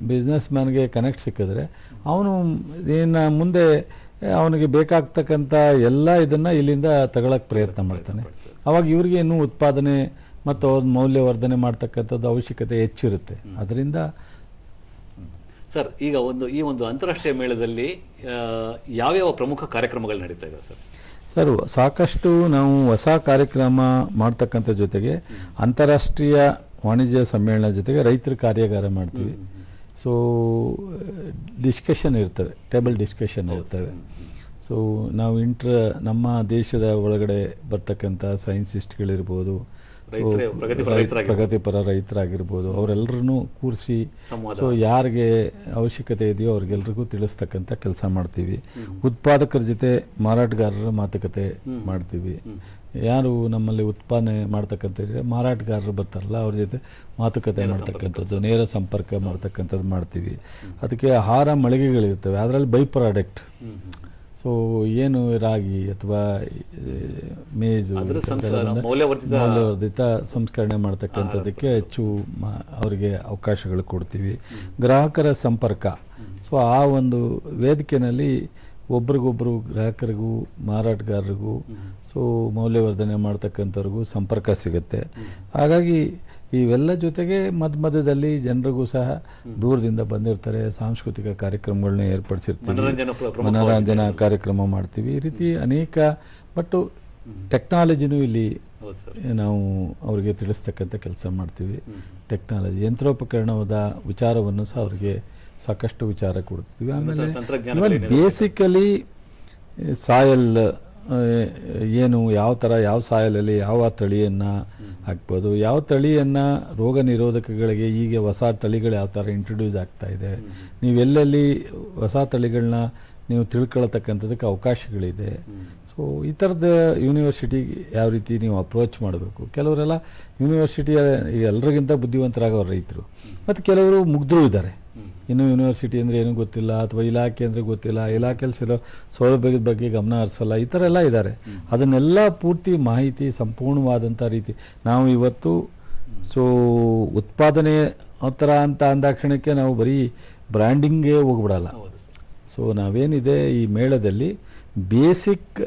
ಬಿಸ್ನೆಸ್ ಮ್ಯಾನ್ಗೆ ಕನೆಕ್ಟ್ ಸಿಕ್ಕಿದ್ರೆ ಅವನು ಮುಂದೆ ಅವನಿಗೆ ಬೇಕಾಗ್ತಕ್ಕಂಥ ಎಲ್ಲ ಇದನ್ನು ಇಲ್ಲಿಂದ ತಗೊಳ್ಳೋಕ್ಕೆ ಪ್ರಯತ್ನ ಮಾಡ್ತಾನೆ. ಅವಾಗ ಇವ್ರಿಗೆ ಇನ್ನೂ ಉತ್ಪಾದನೆ ಮತ್ತು ಅವ್ರ ಮೌಲ್ಯವರ್ಧನೆ ಮಾಡ್ತಕ್ಕಂಥದ್ದು ಅವಶ್ಯಕತೆ ಹೆಚ್ಚಿರುತ್ತೆ. ಅದರಿಂದ ಸರ್ ಈಗ ಈ ಒಂದು ಅಂತಾರಾಷ್ಟ್ರೀಯ ಮೇಳದಲ್ಲಿ ಯಾವ್ಯಾವ ಪ್ರಮುಖ ಕಾರ್ಯಕ್ರಮಗಳು ನಡೀತಾ ಇದಾವೆ ಸರ್? ಸರ್, ಸಾಕಷ್ಟು ನಾವು ಹೊಸ ಕಾರ್ಯಕ್ರಮ ಮಾಡ್ತಕ್ಕಂಥ ಜೊತೆಗೆ ಅಂತಾರಾಷ್ಟ್ರೀಯ ವಾಣಿಜ್ಯ ಸಮ್ಮೇಳನ ಜೊತೆಗೆ ರೈತರ ಕಾರ್ಯಾಗಾರ ಮಾಡ್ತೀವಿ. ಡಿಸ್ಕಷನ್ ಇರ್ತವೆ, ಟೇಬಲ್ ಡಿಸ್ಕಷನ್ ಇರ್ತವೆ. ನಾವು ನಮ್ಮ ದೇಶದ ಒಳಗಡೆ ಬರ್ತಕ್ಕಂಥ ಸೈನ್ಸಿಸ್ಟ್ಗಳಿರ್ಬೋದು, ಪ್ರಗತಿಪರ ರೈತರಾಗಿರ್ಬೋದು, ಅವರೆಲ್ಲರನ್ನೂ ಕೂರಿಸಿ ಯಾರಿಗೆ ಅವಶ್ಯಕತೆ ಇದೆಯೋ ಅವ್ರಿಗೆಲ್ರಿಗೂ ತಿಳಿಸ್ತಕ್ಕಂಥ ಕೆಲಸ ಮಾಡ್ತೀವಿ. ಉತ್ಪಾದಕರ ಜೊತೆ ಮಾರಾಟಗಾರರ ಮಾತುಕತೆ ಮಾಡ್ತೀವಿ. ಯಾರು ನಮ್ಮಲ್ಲಿ ಉತ್ಪಾದನೆ ಮಾಡ್ತಕ್ಕಂಥ ಮಾರಾಟಗಾರರು ಬರ್ತಾರಲ್ಲ ಅವ್ರ ಜೊತೆ ಮಾತುಕತೆ ಮಾಡ್ತಕ್ಕಂಥದ್ದು, ನೇರ ಸಂಪರ್ಕ ಮಾಡ್ತಕ್ಕಂಥದ್ದು ಮಾಡ್ತೀವಿ. ಅದಕ್ಕೆ ಆಹಾರ ಮಳಿಗೆಗಳಿರ್ತವೆ, ಅದರಲ್ಲಿ ಬೈ ಪ್ರಾಡಕ್ಟ್ ಏನು ರಾಗಿ ಅಥವಾ ಮೇಜು ಮೌಲ್ಯವರ್ಧಿತ ಸಂಸ್ಕರಣೆ ಮಾಡ್ತಕ್ಕಂಥದ್ದಕ್ಕೆ ಹೆಚ್ಚು ಅವರಿಗೆ ಅವಕಾಶಗಳು ಕೊಡ್ತೀವಿ. ಗ್ರಾಹಕರ ಸಂಪರ್ಕ, ಆ ಒಂದು ವೇದಿಕೆಯಲ್ಲಿ ಒಬ್ರಿಗೊಬ್ಬರು ಗ್ರಾಹಕರಿಗೂ ಮಾರಾಟಗಾರರಿಗೂ ಮೌಲ್ಯವರ್ಧನೆ ಮಾಡ್ತಕ್ಕಂಥವ್ರಿಗೂ ಸಂಪರ್ಕ ಸಿಗುತ್ತೆ. ಹಾಗಾಗಿ ಇವೆಲ್ಲ ಜೊತೆಗೆ ಮಧ್ಯದಲ್ಲಿ ಜನರಿಗೂ ಸಹ ದೂರದಿಂದ ಬಂದಿರ್ತಾರೆ, ಸಾಂಸ್ಕೃತಿಕ ಕಾರ್ಯಕ್ರಮಗಳನ್ನ ಏರ್ಪಡಿಸಿರ್ತೀವಿ, ಮನೋರಂಜನಾ ಕಾರ್ಯಕ್ರಮ ಮಾಡ್ತೀವಿ. ಈ ರೀತಿ ಅನೇಕ ಬಟ್ಟು ಟೆಕ್ನಾಲಜಿನೂ ಇಲ್ಲಿ ನಾವು ಅವ್ರಿಗೆ ತಿಳಿಸ್ತಕ್ಕಂಥ ಕೆಲಸ ಮಾಡ್ತೀವಿ. ಟೆಕ್ನಾಲಜಿ ಯಂತ್ರೋಪಕರಣದ ವಿಚಾರವನ್ನು ಸಹ ಅವ್ರಿಗೆ ಸಾಕಷ್ಟು ವಿಚಾರ ಕೊಡ್ತೀವಿ. ಆಮೇಲೆ ಬೇಸಿಕಲಿ ಸಾಯಲ್ ಯಾವ ಸಾಯಲಲ್ಲಿ ಯಾವ ತಳಿಯನ್ನು ಹಾಕ್ಬೋದು, ಯಾವ ತಳಿಯನ್ನು ರೋಗ ನಿರೋಧಕಗಳಿಗೆ ಈಗ ಹೊಸ ತಳಿಗಳು ಯಾವ ಥರ ಇಂಟ್ರೊಡ್ಯೂಸ್ ಆಗ್ತಾ ಇದೆ, ನೀವೆಲ್ಲೆಲ್ಲಿ ಹೊಸ ತಳಿಗಳನ್ನ ನೀವು ತಿಳ್ಕೊಳ್ತಕ್ಕಂಥದ್ದಕ್ಕೆ ಅವಕಾಶಗಳಿದೆ. ಈ ಥರದ ಯೂನಿವರ್ಸಿಟಿಗೆ ಯಾವ ರೀತಿ ನೀವು ಅಪ್ರೋಚ್ ಮಾಡಬೇಕು. ಕೆಲವರೆಲ್ಲ ಯೂನಿವರ್ಸಿಟಿಯ ಎಲ್ಲರಿಗಿಂತ ಬುದ್ಧಿವಂತರಾಗೋ ರೈತರು, ಮತ್ತು ಕೆಲವರು ಮುಗ್ಧರು ಇದ್ದಾರೆ. ಇನ್ನೂ ಯೂನಿವರ್ಸಿಟಿ ಅಂದರೆ ಏನೂ ಗೊತ್ತಿಲ್ಲ, ಅಥವಾ ಇಲಾಖೆ ಅಂದರೆ ಗೊತ್ತಿಲ್ಲ, ಇಲಾಖೆಯಲ್ಲಿ ಸಿಗೋ ಸೌಲಭ್ಯದ ಬಗ್ಗೆ ಗಮನ ಹರಿಸಲ್ಲ, ಈ ಥರ ಎಲ್ಲ ಇದ್ದಾರೆ. ಅದನ್ನೆಲ್ಲ ಪೂರ್ತಿ ಮಾಹಿತಿ ಸಂಪೂರ್ಣವಾದಂಥ ರೀತಿ ನಾವು ಇವತ್ತು ಉತ್ಪಾದನೆ ಆ ಥರ ಅಂತ ಅಂದಾಕ್ಷಣಕ್ಕೆ ನಾವು ಬರೀ ಬ್ರ್ಯಾಂಡಿಂಗೇ ಹೋಗ್ಬಿಡಲ್ಲ. ನಾವೇನಿದೆ ಈ ಮೇಳದಲ್ಲಿ ಬೇಸಿಕ್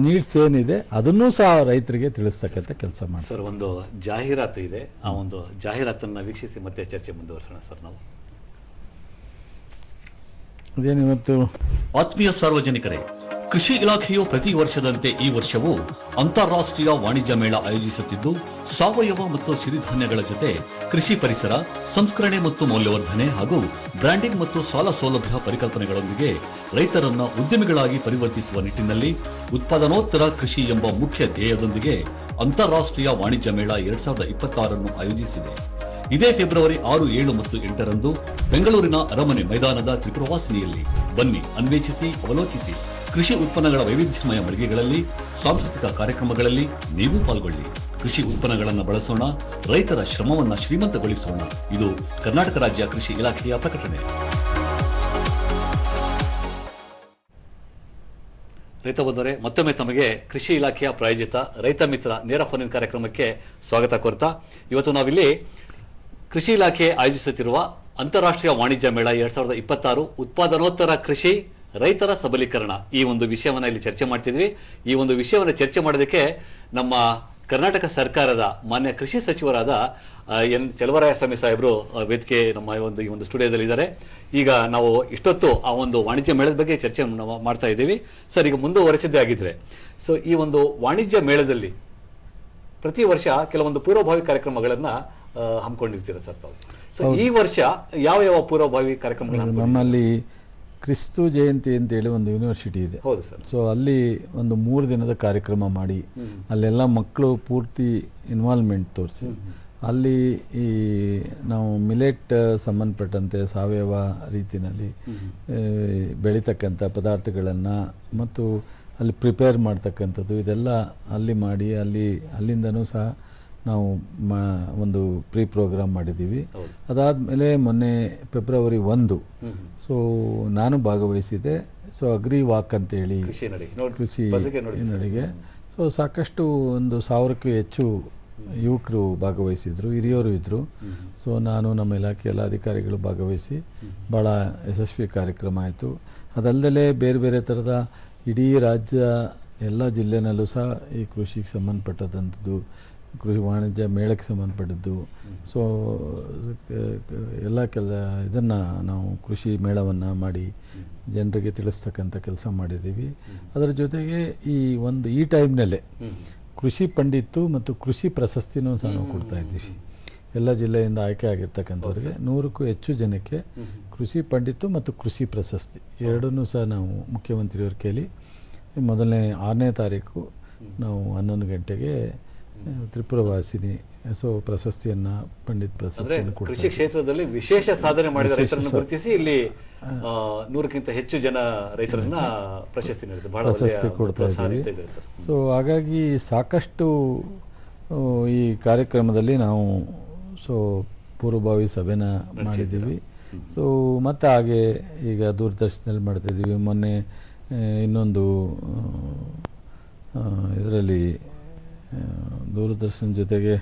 ನೀಡ್ಸ್ ಏನಿದೆ ಅದನ್ನೂ ಸಹ ರೈತರಿಗೆ ತಿಳಿಸ್ತಕ್ಕಂಥ ಕೆಲಸ ಮಾಡಿ. ಸರ್, ಒಂದು ಜಾಹೀರಾತು ಇದೆ, ಆ ಒಂದು ಜಾಹೀರಾತನ್ನು ವೀಕ್ಷಿಸಿ ಮತ್ತೆ ಚರ್ಚೆ ಮುಂದುವರಿಸೋಣ ಸರ್. ನಾವು ಅದೇನಿವತ್ತು ಆತ್ಮೀಯ ಸಾರ್ವಜನಿಕರೇ, ಕೃಷಿ ಇಲಾಖೆಯು ಪ್ರತಿ ವರ್ಷದಂತೆ ಈ ವರ್ಷವೂ ಅಂತಾರಾಷ್ಟ್ರೀಯ ವಾಣಿಜ್ಯ ಮೇಳ ಆಯೋಜಿಸುತ್ತಿದ್ದು, ಸಾವಯವ ಮತ್ತು ಸಿರಿಧಾನ್ಯಗಳ ಜೊತೆ ಕೃಷಿ ಪರಿಸರ, ಸಂಸ್ಕರಣೆ ಮತ್ತು ಮೌಲ್ಯವರ್ಧನೆ ಹಾಗೂ ಬ್ರ್ಯಾಂಡಿಂಗ್ ಮತ್ತು ಸಾಲ ಸೌಲಭ್ಯ ಪರಿಕಲ್ಪನೆಗಳೊಂದಿಗೆ ರೈತರನ್ನ ಉದ್ಯಮಿಗಳಾಗಿ ಪರಿವರ್ತಿಸುವ ನಿಟ್ಟಿನಲ್ಲಿ ಉತ್ಪಾದನೋತ್ತರ ಕೃಷಿ ಎಂಬ ಮುಖ್ಯ ಧ್ಯೇಯದೊಂದಿಗೆ ಅಂತಾರಾಷ್ಟ್ರೀಯ ವಾಣಿಜ್ಯ ಮೇಳ 2026 ಆಯೋಜಿಸಿದೆ. ಇದೇ ಫೆಬ್ರವರಿ 6, 7 ಮತ್ತು 8ರಂದು ಬೆಂಗಳೂರಿನ ಅರಮನೆ ಮೈದಾನದ ತ್ರಿಪುರವಾಸಿನಿಯಲ್ಲಿ ಬನ್ನಿ, ಅನ್ವೇಷಿಸಿ, ಅವಲೋಕಿಸಿ. ಕೃಷಿ ಉತ್ಪನ್ನಗಳ ವೈವಿಧ್ಯಮಯ ಮಳಿಗೆಗಳಲ್ಲಿ, ಸಾಂಸ್ಕೃತಿಕ ಕಾರ್ಯಕ್ರಮಗಳಲ್ಲಿ ನೀವು ಪಾಲ್ಗೊಳ್ಳಿ. ಕೃಷಿ ಉತ್ಪನ್ನಗಳನ್ನು ಬಳಸೋಣ, ರೈತರ ಶ್ರಮವನ್ನು ಶ್ರೀಮಂತಗೊಳಿಸೋಣ. ಇದು ಕರ್ನಾಟಕ ರಾಜ್ಯ ಕೃಷಿ ಇಲಾಖೆಯ ಪ್ರಕಟಣೆ. ರೈತ ಬಂದರೆ ಮತ್ತೊಮ್ಮೆ ತಮಗೆ ಕೃಷಿ ಇಲಾಖೆಯ ಪ್ರಾಯೋಜಿತ ರೈತ ಮಿತ್ರ ನೇರ ಫೋನ್ ಕಾರ್ಯಕ್ರಮಕ್ಕೆ ಸ್ವಾಗತ ಕೋರ್ತಾ, ಇವತ್ತು ನಾವಿಲ್ಲಿ ಕೃಷಿ ಇಲಾಖೆ ಆಯೋಜಿಸುತ್ತಿರುವ ಅಂತಾರಾಷ್ಟ್ರೀಯ ವಾಣಿಜ್ಯ ಮೇಳ 2026 ಉತ್ಪಾದನೋತ್ತರ ಕೃಷಿ ರೈತರ ಸಬಲೀಕರಣ ಈ ಒಂದು ವಿಷಯವನ್ನು ಇಲ್ಲಿ ಚರ್ಚೆ ಮಾಡ್ತಿದ್ವಿ. ಈ ಒಂದು ವಿಷಯವನ್ನು ಚರ್ಚೆ ಮಾಡೋದಕ್ಕೆ ನಮ್ಮ ಕರ್ನಾಟಕ ಸರ್ಕಾರದ ಮಾನ್ಯ ಕೃಷಿ ಸಚಿವರಾದ ಎನ್ ಚಲುವರಾಯಸ್ವಾಮಿ ಸಾಹೇಬರು ವೇದಿಕೆ ನಮ್ಮ ಈ ಒಂದು ಸ್ಟುಡಿಯೋದಲ್ಲಿ ಇದ್ದಾರೆ. ಈಗ ನಾವು ಇಷ್ಟೊತ್ತು ಆ ಒಂದು ವಾಣಿಜ್ಯ ಮೇಳದ ಬಗ್ಗೆ ಚರ್ಚೆ ಮಾಡ್ತಾ ಇದ್ದೀವಿ. ಸರ್, ಈಗ ಮುಂದುವರೆಸಿದ್ದೇ ಆಗಿದ್ರೆ, ಸೊ ಈ ಒಂದು ವಾಣಿಜ್ಯ ಮೇಳದಲ್ಲಿ ಪ್ರತಿ ವರ್ಷ ಕೆಲವೊಂದು ಪೂರ್ವಭಾವಿ ಕಾರ್ಯಕ್ರಮಗಳನ್ನ ಹಮ್ಮಿಕೊಂಡಿರ್ತೀರ ಸರ್ ತಾವು. ಸೊ ಈ ವರ್ಷ ಯಾವ ಯಾವ ಪೂರ್ವಭಾವಿ ಕಾರ್ಯಕ್ರಮಗಳನ್ನ? ನಮ್ಮಲ್ಲಿ ಕ್ರಿಸ್ತು ಜಯಂತಿ ಅಂತೇಳಿ ಒಂದು ಯೂನಿವರ್ಸಿಟಿ ಇದೆ. ಹೌದು ಸರ್. ಸೊ ಅಲ್ಲಿ ಒಂದು 3 ದಿನದ ಕಾರ್ಯಕ್ರಮ ಮಾಡಿ ಅಲ್ಲೆಲ್ಲ ಮಕ್ಕಳು ಪೂರ್ತಿ ಇನ್ವಾಲ್ವ್ಮೆಂಟ್ ತೋರಿಸಿ ಅಲ್ಲಿ ಈ ನಾವು ಮಿಲೆಟ್ ಸಂಬಂಧಪಟ್ಟಂತೆ ಸಾವಯವ ರೀತಿಯಲ್ಲಿ ಬೆಳೀತಕ್ಕಂಥ ಪದಾರ್ಥಗಳನ್ನು ಮತ್ತು ಅಲ್ಲಿ ಪ್ರಿಪೇರ್ ಮಾಡ್ತಕ್ಕಂಥದ್ದು ಇದೆಲ್ಲ ಅಲ್ಲಿ ಮಾಡಿ ಅಲ್ಲಿಂದನೂ ಸಹ ನಾವು ಒಂದು ಪ್ರೀ ಪ್ರೋಗ್ರಾಮ್ ಮಾಡಿದ್ದೀವಿ. ಅದಾದಮೇಲೆ ಮೊನ್ನೆ ಫೆಬ್ರವರಿ 1 ಸೊ ನಾನು ಭಾಗವಹಿಸಿದೆ. ಸೊ ಅಗ್ರಿ ವಾಕ್ ಅಂತೇಳಿ ಕೃಷಿ ನಡಿಗೆ ಸೊ ಸಾಕಷ್ಟು 1,000ಕ್ಕೂ ಹೆಚ್ಚು ಯುವಕರು ಭಾಗವಹಿಸಿದರು, ಹಿರಿಯರು ಇದ್ದರು. ಸೊ ನಾನು ನಮ್ಮ ಇಲಾಖೆ ಎಲ್ಲ ಅಧಿಕಾರಿಗಳು ಭಾಗವಹಿಸಿ ಭಾಳ ಯಶಸ್ವಿ ಕಾರ್ಯಕ್ರಮ ಆಯಿತು. ಅದಲ್ಲದೆ ಬೇರೆ ಬೇರೆ ಥರದ ಇಡೀ ರಾಜ್ಯ ಎಲ್ಲ ಜಿಲ್ಲೆನಲ್ಲೂ ಸಹ ಈ ಕೃಷಿಗೆ ಸಂಬಂಧಪಟ್ಟದಂಥದ್ದು, ಕೃಷಿ ವಾಣಿಜ್ಯ ಮೇಳಕ್ಕೆ ಸಂಬಂಧಪಟ್ಟಿದ್ದು, ಸೊ ಎಲ್ಲ ಇದನ್ನು ನಾವು ಕೃಷಿ ಮೇಳವನ್ನು ಮಾಡಿ ಜನರಿಗೆ ತಿಳಿಸ್ತಕ್ಕಂಥ ಕೆಲಸ ಮಾಡಿದ್ದೀವಿ. ಅದರ ಜೊತೆಗೆ ಈ ಟೈಮ್ನಲ್ಲೇ ಕೃಷಿ ಪಂಡಿತ್ತು ಮತ್ತು ಕೃಷಿ ಪ್ರಶಸ್ತಿನೂ ಸಹ ನಾವು ಕೊಡ್ತಾ ಇದ್ದೀವಿ. ಎಲ್ಲ ಜಿಲ್ಲೆಯಿಂದ ಆಯ್ಕೆ ಆಗಿರ್ತಕ್ಕಂಥವ್ರಿಗೆ 100ಕ್ಕೂ ಹೆಚ್ಚು ಜನಕ್ಕೆ ಕೃಷಿ ಪಂಡಿತ್ತು ಮತ್ತು ಕೃಷಿ ಪ್ರಶಸ್ತಿ ಎರಡನ್ನೂ ಸಹ ನಾವು ಮುಖ್ಯಮಂತ್ರಿಯವ್ರ ಕೇಳಿ ಮೊದಲನೇ 6ನೇ ತಾರೀಕು ನಾವು 11 ಗಂಟೆಗೆ ತ್ರಿಪುರವಾಸಿನಿ ಸೊ ಪ್ರಶಸ್ತಿಯನ್ನ ಪಂಡಿತ್ ಪ್ರಶಸ್ತಿಯನ್ನು ಕೃಷಿ ಕ್ಷೇತ್ರದಲ್ಲಿ ವಿಶೇಷ ಸಾಧನೆ ಮಾಡಿದ ರೈತರನ್ನು ಗುರುತಿಸಿ ಇಲ್ಲಿ 100ಕ್ಕಿಂತ ಹೆಚ್ಚು ಜನ ರೈತರನ್ನ ಪ್ರಶಸ್ತಿ ಕೊಡ್ತಾ ಇದ್ದೀವಿ. ಸೊ ಹಾಗಾಗಿ ಸಾಕಷ್ಟು ಈ ಕಾರ್ಯಕ್ರಮದಲ್ಲಿ ನಾವು ಪೂರ್ವಭಾವಿ ಸಭೆನ ಮಾಡಿದ್ದೀವಿ. ಸೊ ಮತ್ತು ಹಾಗೆ ಈಗ ದೂರದರ್ಶನದಲ್ಲಿ ಮಾಡ್ತಾಯಿದ್ದೀವಿ. ಮೊನ್ನೆ ಇನ್ನೊಂದು ಇದರಲ್ಲಿ ದೂರದರ್ಶನ ಜೊತೆಗೆ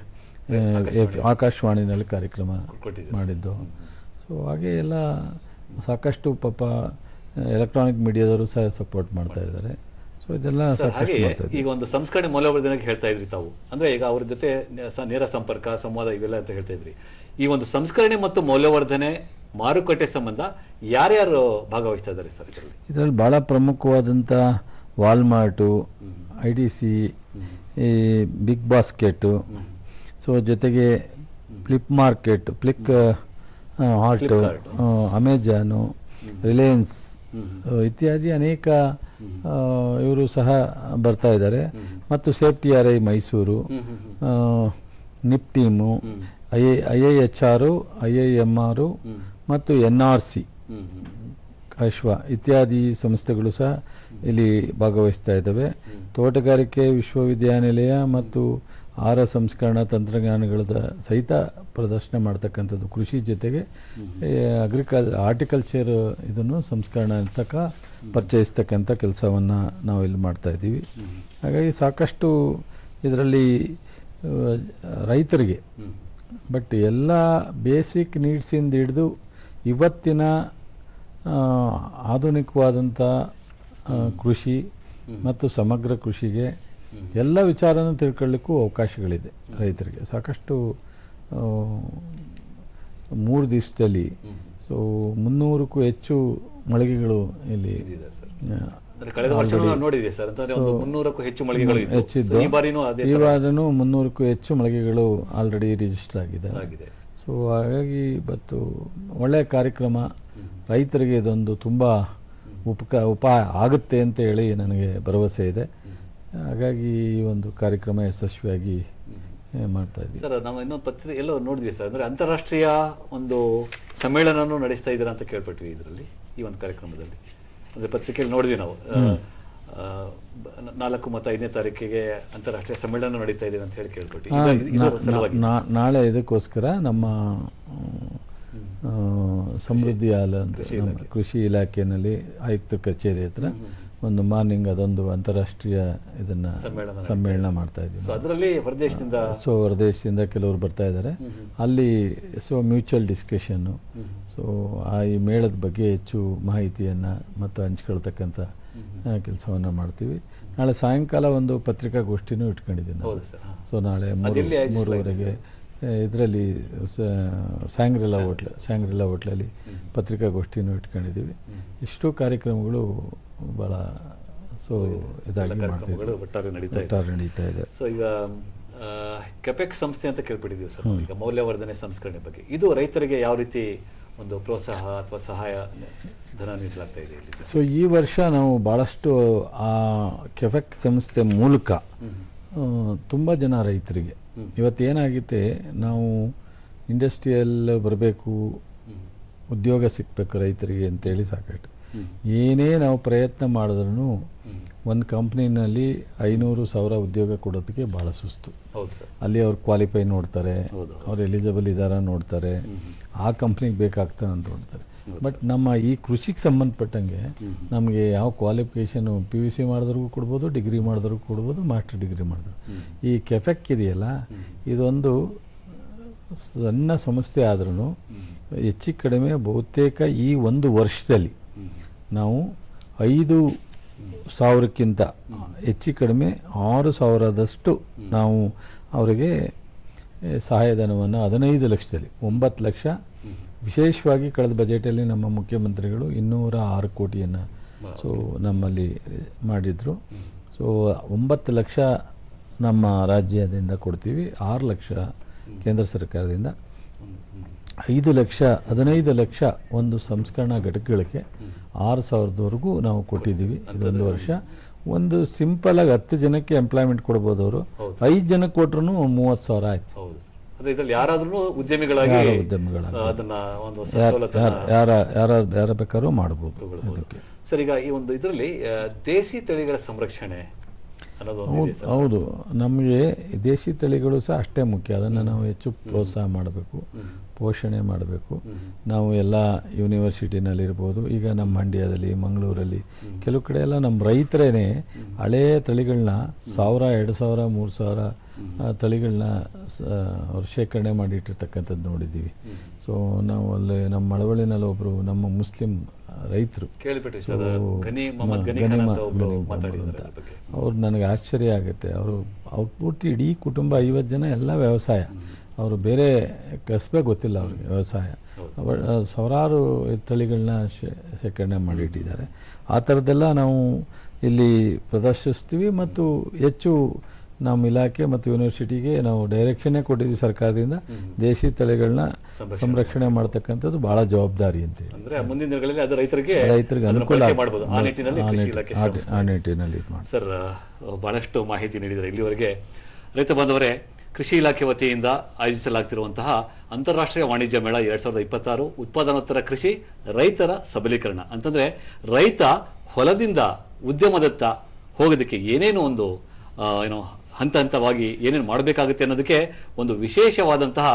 ಆಕಾಶವಾಣಿನಲ್ಲಿ ಕಾರ್ಯಕ್ರಮ ಮಾಡಿದ್ದು. ಸೊ ಹಾಗೆ ಎಲ್ಲ ಸಾಕಷ್ಟು ಪಾಪ ಎಲೆಕ್ಟ್ರಾನಿಕ್ ಮೀಡಿಯಾದವರು ಸಹ ಸಪೋರ್ಟ್ ಮಾಡ್ತಾ ಇದ್ದಾರೆ. ಸೊ ಇದೆಲ್ಲ ಸಾಕಷ್ಟು ಮಾಡ್ತಾ ಇದ್ದಾರೆ. ಈಗ ಒಂದು ಸಂಸ್ಕರಣೆ ಮೌಲ್ಯವರ್ಧನೆಗೆ ಹೇಳ್ತಾ ಇದ್ರಿ ತಾವು, ಅಂದರೆ ಈಗ ಅವ್ರ ಜೊತೆ ನೇರ ಸಂಪರ್ಕ, ಸಂವಾದ ಇವೆಲ್ಲ ಅಂತ ಹೇಳ್ತಾ ಇದ್ರಿ. ಈ ಒಂದು ಸಂಸ್ಕರಣೆ ಮತ್ತು ಮೌಲ್ಯವರ್ಧನೆ ಮಾರುಕಟ್ಟೆ ಸಂಬಂಧ ಯಾರ್ಯಾರು ಭಾಗವಹಿಸ್ತಾ ಇದ್ದಾರೆ ಸರ್ ಇದರಲ್ಲಿ? ಭಾಳ ಪ್ರಮುಖವಾದಂಥ ವಾಲ್ಮಾರ್ಟು, IDC, ಈ ಬಿಗ್ ಬಾಸ್ಕೆಟು, ಸೊ ಜೊತೆಗೆ ಫ್ಲಿಪ್ ಮಾರ್ಕೆಟ್, ಆರ್ಟು, ಅಮೆಜಾನು, ರಿಲಯನ್ಸ್ ಇತ್ಯಾದಿ ಅನೇಕ ಇವರು ಸಹ ಬರ್ತಾ ಇದ್ದಾರೆ. ಮತ್ತು safety RI Mysuru, NIFTEM, IIHR, IIMR ಮತ್ತು NRC ಅಶ್ವ ಇತ್ಯಾದಿ ಸಂಸ್ಥೆಗಳು ಸಹ ಇಲ್ಲಿ ಭಾಗವಹಿಸ್ತಾ ಇದ್ದಾವೆ. ತೋಟಗಾರಿಕೆ ವಿಶ್ವವಿದ್ಯಾನಿಲಯ ಮತ್ತು ಆಹಾರ ಸಂಸ್ಕರಣಾ ತಂತ್ರಜ್ಞಾನಗಳ ಸಹಿತ ಪ್ರದರ್ಶನ ಮಾಡ್ತಕ್ಕಂಥದ್ದು. ಕೃಷಿ ಜೊತೆಗೆ ಹಾರ್ಟಿಕಲ್ಚರ್ ಇದನ್ನು ಸಂಸ್ಕರಣಾ ತನಕ ಪರಿಚಯಿಸ್ತಕ್ಕಂಥ ಕೆಲಸವನ್ನು ನಾವು ಇಲ್ಲಿ ಮಾಡ್ತಾಯಿದ್ದೀವಿ. ಹಾಗಾಗಿ ಸಾಕಷ್ಟು ಇದರಲ್ಲಿ ರೈತರಿಗೆ ಬಟ್ ಎಲ್ಲ ಬೇಸಿಕ್ ನೀಡ್ಸಿಂದ ಹಿಡಿದು ಇವತ್ತಿನ ಆಧುನಿಕವಾದಂಥ ಕೃಷಿ ಮತ್ತು ಸಮಗ್ರ ಕೃಷಿಗೆ ಎಲ್ಲ ವಿಚಾರನ ತಿಳ್ಕೊಳ್ಳಿಕ್ಕೂ ಅವಕಾಶಗಳಿದೆ ರೈತರಿಗೆ. ಸಾಕಷ್ಟು 3 ದಿವಸದಲ್ಲಿ 300ಕ್ಕೂ ಹೆಚ್ಚು ಮಳಿಗೆಗಳು ಇಲ್ಲಿ ಕಳೆದ ವರ್ಷ ನೋಡಿದ್ವಿ ಸರ್, ಅಂತಂದ್ರೆ ಒಂದು 300ಕ್ಕೂ ಹೆಚ್ಚು ಮಳಿಗೆಗಳು ಹೆಚ್ಚಿದ್ದು. ಈ ಬಾರಿನೂ ಅದೇ ಈ ವಾರನೂ 300ಕ್ಕೂ ಹೆಚ್ಚು ಮಳಿಗೆಗಳು ಆಲ್ರೆಡಿ ರಿಜಿಸ್ಟರ್ ಆಗಿದೆ. ಸೊ ಹಾಗಾಗಿ ಇವತ್ತು ಒಳ್ಳೆಯ ಕಾರ್ಯಕ್ರಮ, ರೈತರಿಗೆ ಇದೊಂದು ತುಂಬ ಉಪಾಯ ಆಗುತ್ತೆ ಅಂತ ಹೇಳಿ ನನಗೆ ಭರವಸೆ ಇದೆ. ಹಾಗಾಗಿ ಈ ಒಂದು ಕಾರ್ಯಕ್ರಮ ಯಶಸ್ವಿಯಾಗಿ ಮಾಡ್ತಾ ಇದ್ದೀವಿ ಸರ್. ನಾವು ಇನ್ನೊಂದು ಪತ್ರಿಕೆ ಎಲ್ಲೋ ನೋಡಿದ್ವಿ ಸರ್, ಅಂದರೆ ಅಂತಾರಾಷ್ಟ್ರೀಯ ಒಂದು ಸಮ್ಮೇಳನನೂ ನಡೆಸ್ತಾ ಇದ್ದೀರಾ ಅಂತ ಕೇಳ್ಪಟ್ವಿ ಇದರಲ್ಲಿ, ಈ ಒಂದು ಕಾರ್ಯಕ್ರಮದಲ್ಲಿ. ಅಂದರೆ ಪತ್ರಿಕೆಯಲ್ಲಿ ನೋಡಿದ್ವಿ ನಾವು 4 ಮತ್ತು 5ನೇ ತಾರೀಕಿಗೆ ಅಂತಾರಾಷ್ಟ್ರೀಯ ಸಮ್ಮೇಳನ ನಡೀತಾ ಇದೆ ಅಂತ ಹೇಳಿ ಕೇಳ್ಪಟ್ವಿ. ನಾಳೆ ಇದಕ್ಕೋಸ್ಕರ ನಮ್ಮ ಸಮೃದ್ಧಿ ಹಾಲ್ ಅಂತ ನಮ್ಮ ಕೃಷಿ ಇಲಾಖೆಯಲ್ಲಿ ಆಯುಕ್ತರ ಕಚೇರಿ ಹತ್ರ ಒಂದು ಮಾರ್ನಿಂಗ್ ಅದೊಂದು ಅಂತಾರಾಷ್ಟ್ರೀಯ ಇದನ್ನ ಸಮ್ಮೇಳನ ಮಾಡ್ತಾ ಇದ್ದೀವಿ. ಅದರಲ್ಲಿ ಹೊರದೇಶದಿಂದ ಕೆಲವರು ಬರ್ತಾ ಇದ್ದಾರೆ. ಅಲ್ಲಿ ಮ್ಯೂಚುವಲ್ ಡಿಸ್ಕಷನ್ನು, ಈ ಮೇಳದ ಬಗ್ಗೆ ಹೆಚ್ಚು ಮಾಹಿತಿಯನ್ನು ಮತ್ತು ಹಂಚ್ಕೊಳ್ತಕ್ಕಂಥ ಕೆಲಸವನ್ನು ಮಾಡ್ತೀವಿ. ನಾಳೆ ಸಾಯಂಕಾಲ ಒಂದು ಪತ್ರಿಕಾಗೋಷ್ಠಿನೂ ಇಟ್ಕೊಂಡಿದ್ದೀನಿ. ನಾಳೆ 3:30ಗೆ ಇದರಲ್ಲಿ ಸ್ಯಾಂಗ್ರಿಲಾ ಹೋಟ್ಲಲ್ಲಿ ಪತ್ರಿಕಾಗೋಷ್ಠಿನೂ ಇಟ್ಕೊಂಡಿದ್ದೀವಿ. ಇಷ್ಟು ಕಾರ್ಯಕ್ರಮಗಳು ಭಾಳ ಇದಾಗಿ ಮಾಡ್ತೀವಿ, ಒಟ್ಟಾರೆ ನಡೀತಾ ಇದೆ. ಸೊ ಈಗ ಕೆಪೆಕ್ ಸಂಸ್ಥೆ ಅಂತ ಕೇಳ್ಬಿಟ್ಟಿದ್ದೀವಿ ಸರ್, ಈಗ ಮೌಲ್ಯವರ್ಧನೆ ಸಂಸ್ಕರಣೆ ಬಗ್ಗೆ. ಇದು ರೈತರಿಗೆ ಯಾವ ರೀತಿ ಒಂದು ಪ್ರೋತ್ಸಾಹ ಅಥವಾ ಸಹಾಯ ಧನ ನೀಡಲಾಗ್ತಾ ಇದೆ? ಸೊ ಈ ವರ್ಷ ನಾವು ಭಾಳಷ್ಟು ಆ ಕೆಫೆಕ್ ಸಂಸ್ಥೆ ಮೂಲಕ ತುಂಬ ಜನ ರೈತರಿಗೆ ಇವತ್ತೇನಾಗಿದೆ, ನಾವು ಇಂಡಸ್ಟ್ರಿಯಲ್ ಬರಬೇಕು, ಉದ್ಯೋಗ ಸಿಗಬೇಕು ರೈತರಿಗೆ ಅಂತೇಳಿ ಸಾಕಷ್ಟು ಏನೇ ನಾವು ಪ್ರಯತ್ನ ಮಾಡಿದ್ರೂ ಒಂದು ಕಂಪ್ನಿನಲ್ಲಿ 500,000 ಉದ್ಯೋಗ ಕೊಡೋದಕ್ಕೆ ಭಾಳ ಸುಸ್ತು. ಅಲ್ಲಿ ಅವ್ರು ಕ್ವಾಲಿಫೈ ನೋಡ್ತಾರೆ, ಅವ್ರು ಎಲಿಜಿಬಲ್ ಇದ್ದಾರ ನೋಡ್ತಾರೆ, ಆ ಕಂಪ್ನಿಗೆ ಬೇಕಾಗ್ತಾನೆ ಅಂತ ನೋಡ್ತಾರೆ. ಬಟ್ ನಮ್ಮ ಈ ಕೃಷಿಗೆ ಸಂಬಂಧಪಟ್ಟಂಗೆ ನಮಗೆ ಯಾವ ಕ್ವಾಲಿಫಿಕೇಷನು PUC ಮಾಡಿದ್ರಿಗೂ ಕೊಡ್ಬೋದು, ಡಿಗ್ರಿ ಮಾಡಿದ್ರಿಗೂ ಕೊಡ್ಬೋದು, ಮಾಸ್ಟರ್ ಡಿಗ್ರಿ ಮಾಡಿದ್ರು. ಈ ಕೆಫೆಕ್ ಇದೆಯಲ್ಲ, ಇದೊಂದು ಸಣ್ಣ ಸಂಸ್ಥೆ ಆದ್ರೂ ಹೆಚ್ಚು ಕಡಿಮೆ ಬಹುತೇಕ ಈ ಒಂದು ವರ್ಷದಲ್ಲಿ ನಾವು 5,000ಕ್ಕಿಂತ ಹೆಚ್ಚು ಕಡಿಮೆ 6,000ದಷ್ಟು ನಾವು ಅವರಿಗೆ ಸಹಾಯಧನವನ್ನು 15 ಲಕ್ಷದಲ್ಲಿ 9 ಲಕ್ಷ ವಿಶೇಷವಾಗಿ ಕಳೆದ ಬಜೆಟಲ್ಲಿ ನಮ್ಮ ಮುಖ್ಯಮಂತ್ರಿಗಳು 206 ಕೋಟಿಯನ್ನು ನಮ್ಮಲ್ಲಿ ಮಾಡಿದರು. 9 ಲಕ್ಷ ನಮ್ಮ ರಾಜ್ಯದಿಂದ ಕೊಡ್ತೀವಿ, 6 ಲಕ್ಷ ಕೇಂದ್ರ ಸರ್ಕಾರದಿಂದ, 15 ಲಕ್ಷ ಒಂದು ಸಂಸ್ಕರಣಾ ಘಟಕಗಳಿಗೆ 6,000ದವರೆಗೂ ನಾವು ಕೊಟ್ಟಿದ್ದೀವಿ. ಇದೊಂದು ವರ್ಷ ಒಂದು ಸಿಂಪಲ್ ಆಗಿ 10 ಜನಕ್ಕೆ ಎಂಪ್ಲಾಯ್ಮೆಂಟ್ ಕೊಡ್ಬೋದು. ಅವರು 5 ಜನಕ್ಕೆ ಕೊಟ್ರು 30,000 ಆಯ್ತು. ಯಾರ ಬೇಕಾದ್ರೂ ಮಾಡ್ಬೋದು. ಸರ್, ಈಗ ಈ ಒಂದು ಇದರಲ್ಲಿ ದೇಸಿ ತಳಿಗಳ ಸಂರಕ್ಷಣೆ ಹೌದು, ನಮಗೆ ದೇಶಿ ತಳಿಗಳು ಸಹ ಅಷ್ಟೇ ಮುಖ್ಯ. ಅದನ್ನು ನಾವು ಹೆಚ್ಚು ಪ್ರೋತ್ಸಾಹ ಮಾಡಬೇಕು, ಪೋಷಣೆ ಮಾಡಬೇಕು. ನಾವು ಎಲ್ಲ ಯೂನಿವರ್ಸಿಟಿನಲ್ಲಿರ್ಬೋದು, ಈಗ ನಮ್ಮ ಮಂಡ್ಯದಲ್ಲಿ, ಮಂಗಳೂರಲ್ಲಿ ಕೆಲವು ಕಡೆ ಎಲ್ಲ ನಮ್ಮ ರೈತರೇನೆ ಹಳೆಯ ತಳಿಗಳನ್ನ 1,000, 2,000, 3,000 ತಳಿಗಳನ್ನ ಅವ್ರು ಶೇಖರಣೆ ಮಾಡಿಟ್ಟಿರ್ತಕ್ಕಂಥದ್ದು ನೋಡಿದ್ದೀವಿ. ಸೊ ನಾವು ಅಲ್ಲಿ ನಮ್ಮ ಮಳವಳ್ಳಿನಲ್ಲಿ ಒಬ್ಬರು ನಮ್ಮ ಮುಸ್ಲಿಂ ರೈತರು ಅವ್ರು ನನಗೆ ಆಶ್ಚರ್ಯ ಆಗುತ್ತೆ. ಅವ್ರು ಪೂರ್ತಿ ಇಡೀ ಕುಟುಂಬ 50 ಜನ ಎಲ್ಲ ವ್ಯವಸಾಯ, ಅವರು ಬೇರೆ ಕಸಬೆ ಗೊತ್ತಿಲ್ಲ ಅವ್ರಿಗೆ ವ್ಯವಸಾಯ. ಸಾವಿರಾರು ತಳಿಗಳನ್ನ ಶೇಖರಣೆ ಮಾಡಿಟ್ಟಿದ್ದಾರೆ. ಆ ಥರದ್ದೆಲ್ಲ ನಾವು ಇಲ್ಲಿ ಪ್ರದರ್ಶಿಸ್ತೀವಿ ಮತ್ತು ಹೆಚ್ಚು ನಮ್ಮ ಇಲಾಖೆ ಮತ್ತು ಯೂನಿವರ್ಸಿಟಿಗೆ ನಾವು ಡೈರೆಕ್ಷನ್ನೇ ಕೊಟ್ಟಿದ್ದೀವಿ ಸರ್ಕಾರದಿಂದ. ದೇಶಿ ತಳಿಗಳನ್ನ ಸಂರಕ್ಷಣೆ ಮಾಡ್ತಕ್ಕಂಥದ್ದು ಬಹಳ ಜವಾಬ್ದಾರಿ ಅಂತೇಳಿ. ಮುಂದಿನ ದಿನಗಳಲ್ಲಿ ಅದು ರೈತರಿಗೆ ಅನುಕೂಲ ಆ ನಿಟ್ಟಿನಲ್ಲಿ. ಸರ್, ಬಹಳಷ್ಟು ಮಾಹಿತಿ ನೀಡಿದರೆ ಇಲ್ಲಿವರೆಗೆ. ರೈತ ಬಾಂಧವರೇ, ಕೃಷಿ ಇಲಾಖೆ ವತಿಯಿಂದ ಆಯೋಜಿಸಲಾಗ್ತಿರುವಂತಹ ಅಂತಾರಾಷ್ಟ್ರೀಯ ವಾಣಿಜ್ಯ ಮೇಳ 2026 ಉತ್ಪಾದನೋತ್ತರ ಕೃಷಿ ರೈತರ ಸಬಲೀಕರಣ ಅಂತಂದ್ರೆ, ರೈತ ಹೊಲದಿಂದ ಉದ್ಯಮದತ್ತ ಹೋಗೋದಕ್ಕೆ ಏನೇನು ಒಂದು ಹಂತ ಹಂತವಾಗಿ ಏನೇನು ಮಾಡಬೇಕಾಗುತ್ತೆ ಅನ್ನೋದಕ್ಕೆ ಒಂದು ವಿಶೇಷವಾದಂತಹ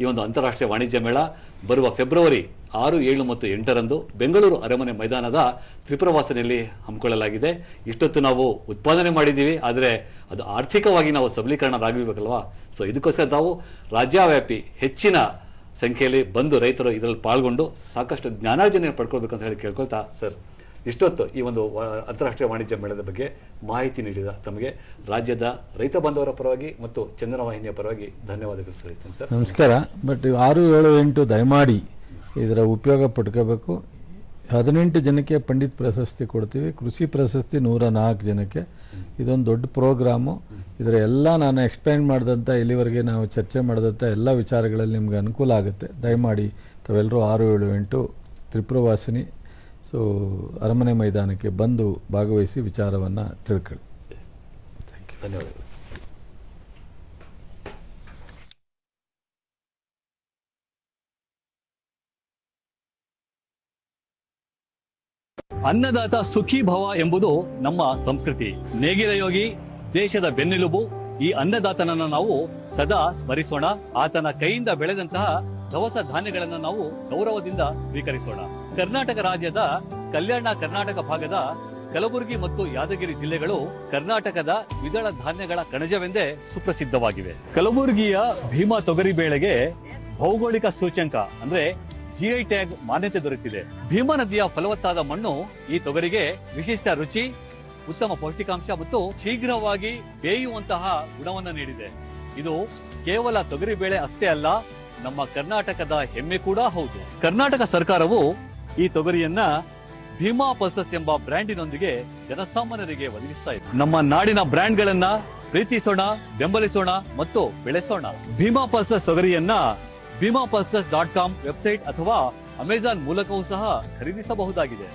ಈ ಒಂದು ಅಂತಾರಾಷ್ಟ್ರೀಯ ವಾಣಿಜ್ಯ ಮೇಳ ಬರುವ ಫೆಬ್ರವರಿ 6, 7 ಮತ್ತು 8ರಂದು ಬೆಂಗಳೂರು ಅರಮನೆ ಮೈದಾನದ ತ್ರಿಪುರವಾಸನೆಯಲ್ಲಿ ಹಮ್ಮಿಕೊಳ್ಳಲಾಗಿದೆ. ಇಷ್ಟೊತ್ತು ನಾವು ಉತ್ಪಾದನೆ ಮಾಡಿದ್ದೀವಿ, ಆದರೆ ಅದು ಆರ್ಥಿಕವಾಗಿ ನಾವು ಸಬಲೀಕರಣರಾಗಬೇಕಲ್ವಾ? ಸೊ ಇದಕ್ಕೋಸ್ಕರ ತಾವು ರಾಜ್ಯವ್ಯಾಪಿ ಹೆಚ್ಚಿನ ಸಂಖ್ಯೆಯಲ್ಲಿ ಬಂದು ರೈತರು ಇದರಲ್ಲಿ ಪಾಲ್ಗೊಂಡು ಸಾಕಷ್ಟು ಜ್ಞಾನಾರ್ಜನೆ ಪಡ್ಕೊಳ್ಬೇಕಂತ ಹೇಳಿ ಕೇಳ್ಕೊಳ್ತಾ, ಸರ್ ಇಷ್ಟೊತ್ತು ಈ ಒಂದು ಅಂತಾರಾಷ್ಟ್ರೀಯ ವಾಣಿಜ್ಯ ಮೇಳದ ಬಗ್ಗೆ ಮಾಹಿತಿ ನೀಡಿದ ತಮಗೆ ರಾಜ್ಯದ ರೈತ ಬಾಂಧವರ ಪರವಾಗಿ ಮತ್ತು ಚಂದನ ವಾಹಿನಿಯ ಪರವಾಗಿ ಧನ್ಯವಾದಗಳು ಸಲ್ಲಿಸ್ತೀನಿ ಸರ್. ನಮಸ್ಕಾರ. ಬಟ್ 6, 7, 8 ದಯಮಾಡಿ ಇದರ ಉಪಯೋಗ ಪಡ್ಕೋಬೇಕು. 18 ಜನಕ್ಕೆ ಪಂಡಿತ್ ಪ್ರಶಸ್ತಿ ಕೊಡ್ತೀವಿ, ಕೃಷಿ ಪ್ರಶಸ್ತಿ 104 ಜನಕ್ಕೆ. ಇದೊಂದು ದೊಡ್ಡ ಪ್ರೋಗ್ರಾಮು. ಇದರ ಎಲ್ಲ ನಾನು ಎಕ್ಸ್ಪ್ಲೈನ್ ಮಾಡಿದಂಥ ಇಲ್ಲಿವರೆಗೆ ನಾವು ಚರ್ಚೆ ಮಾಡಿದಂಥ ಎಲ್ಲ ವಿಚಾರಗಳಲ್ಲಿ ನಿಮ್ಗೆ ಅನುಕೂಲ ಆಗುತ್ತೆ. ದಯಮಾಡಿ ತಾವೆಲ್ಲರೂ 6, 7, 8 ತ್ರಿಪುರವಾಸಿನಿ ಅರಮನೆ ಮೈದಾನಕ್ಕೆ ಬಂದು ಭಾಗವಹಿಸಿ ವಿಚಾರವನ್ನು ತಿಳ್ಕೊಳ್ಳಿ. Thank you. ಧನ್ಯವಾದಗಳು. ಅನ್ನದಾತ ಸುಖೀ ಭವ ಎಂಬುದು ನಮ್ಮ ಸಂಸ್ಕೃತಿ. ನೇಗಿಲ ಯೋಗಿ ದೇಶದ ಬೆನ್ನೆಲುಬು. ಈ ಅನ್ನದಾತನನ್ನ ನಾವು ಸದಾ ಸ್ಮರಿಸೋಣ. ಆತನ ಕೈಯಿಂದ ಬೆಳೆದಂತಹ ದವಸ ಧಾನ್ಯಗಳನ್ನು ನಾವು ಗೌರವದಿಂದ ಸ್ವೀಕರಿಸೋಣ. ಕರ್ನಾಟಕ ರಾಜ್ಯದ ಕಲ್ಯಾಣ ಕರ್ನಾಟಕ ಭಾಗದ ಕಲಬುರಗಿ ಮತ್ತು ಯಾದಗಿರಿ ಜಿಲ್ಲೆಗಳು ಕರ್ನಾಟಕದ ದ್ವಿದಳ ಧಾನ್ಯಗಳ ಕಣಜವೆಂದೇ ಸುಪ್ರಸಿದ್ಧವಾಗಿವೆ. ಕಲಬುರಗಿಯ ಭೀಮಾ ತೊಗರಿ ಬೇಳೆಗೆ ಭೌಗೋಳಿಕ ಸೂಚ್ಯಂಕ ಅಂದ್ರೆ GI ಟ್ಯಾಗ್ ಮಾನ್ಯತೆ ದೊರೆತಿದೆ. ಭೀಮಾ ನದಿಯ ಫಲವತ್ತಾದ ಮಣ್ಣು ಈ ತೊಗರಿಗೆ ವಿಶಿಷ್ಟ ರುಚಿ, ಉತ್ತಮ ಪೌಷ್ಟಿಕಾಂಶ ಮತ್ತು ಶೀಘ್ರವಾಗಿ ಬೇಯುವಂತಹ ಗುಣವನ್ನು ನೀಡಿದೆ. ಇದು ಕೇವಲ ತೊಗರಿ ಬೇಳೆ ಅಷ್ಟೇ ಅಲ್ಲ, ನಮ್ಮ ಕರ್ನಾಟಕದ ಹೆಮ್ಮೆ ಕೂಡ ಹೌದು. ಕರ್ನಾಟಕ ಸರ್ಕಾರವು ಈ ತೊಗರಿಯನ್ನ ಭೀಮಾ ಪಲ್ಸಸ್ ಎಂಬ ಬ್ರ್ಯಾಂಡಿನೊಂದಿಗೆ ಜನಸಾಮಾನ್ಯರಿಗೆ ಒದಗಿಸ್ತಾ ಇದೆ. ನಮ್ಮ ನಾಡಿನ ಬ್ರ್ಯಾಂಡ್ಗಳನ್ನ ಪ್ರೀತಿಸೋಣ, ಬೆಂಬಲಿಸೋಣ ಮತ್ತು ಬೆಳೆಸೋಣ. ಭೀಮಾ ಪಲ್ಸಸ್ ತೊಗರಿಯನ್ನ bhimapulses.com ವೆಬ್ಸೈಟ್ ಅಥವಾ ಅಮೆಜಾನ್ ಮೂಲಕವೂ ಸಹ ಖರೀದಿಸಬಹುದಾಗಿದೆ.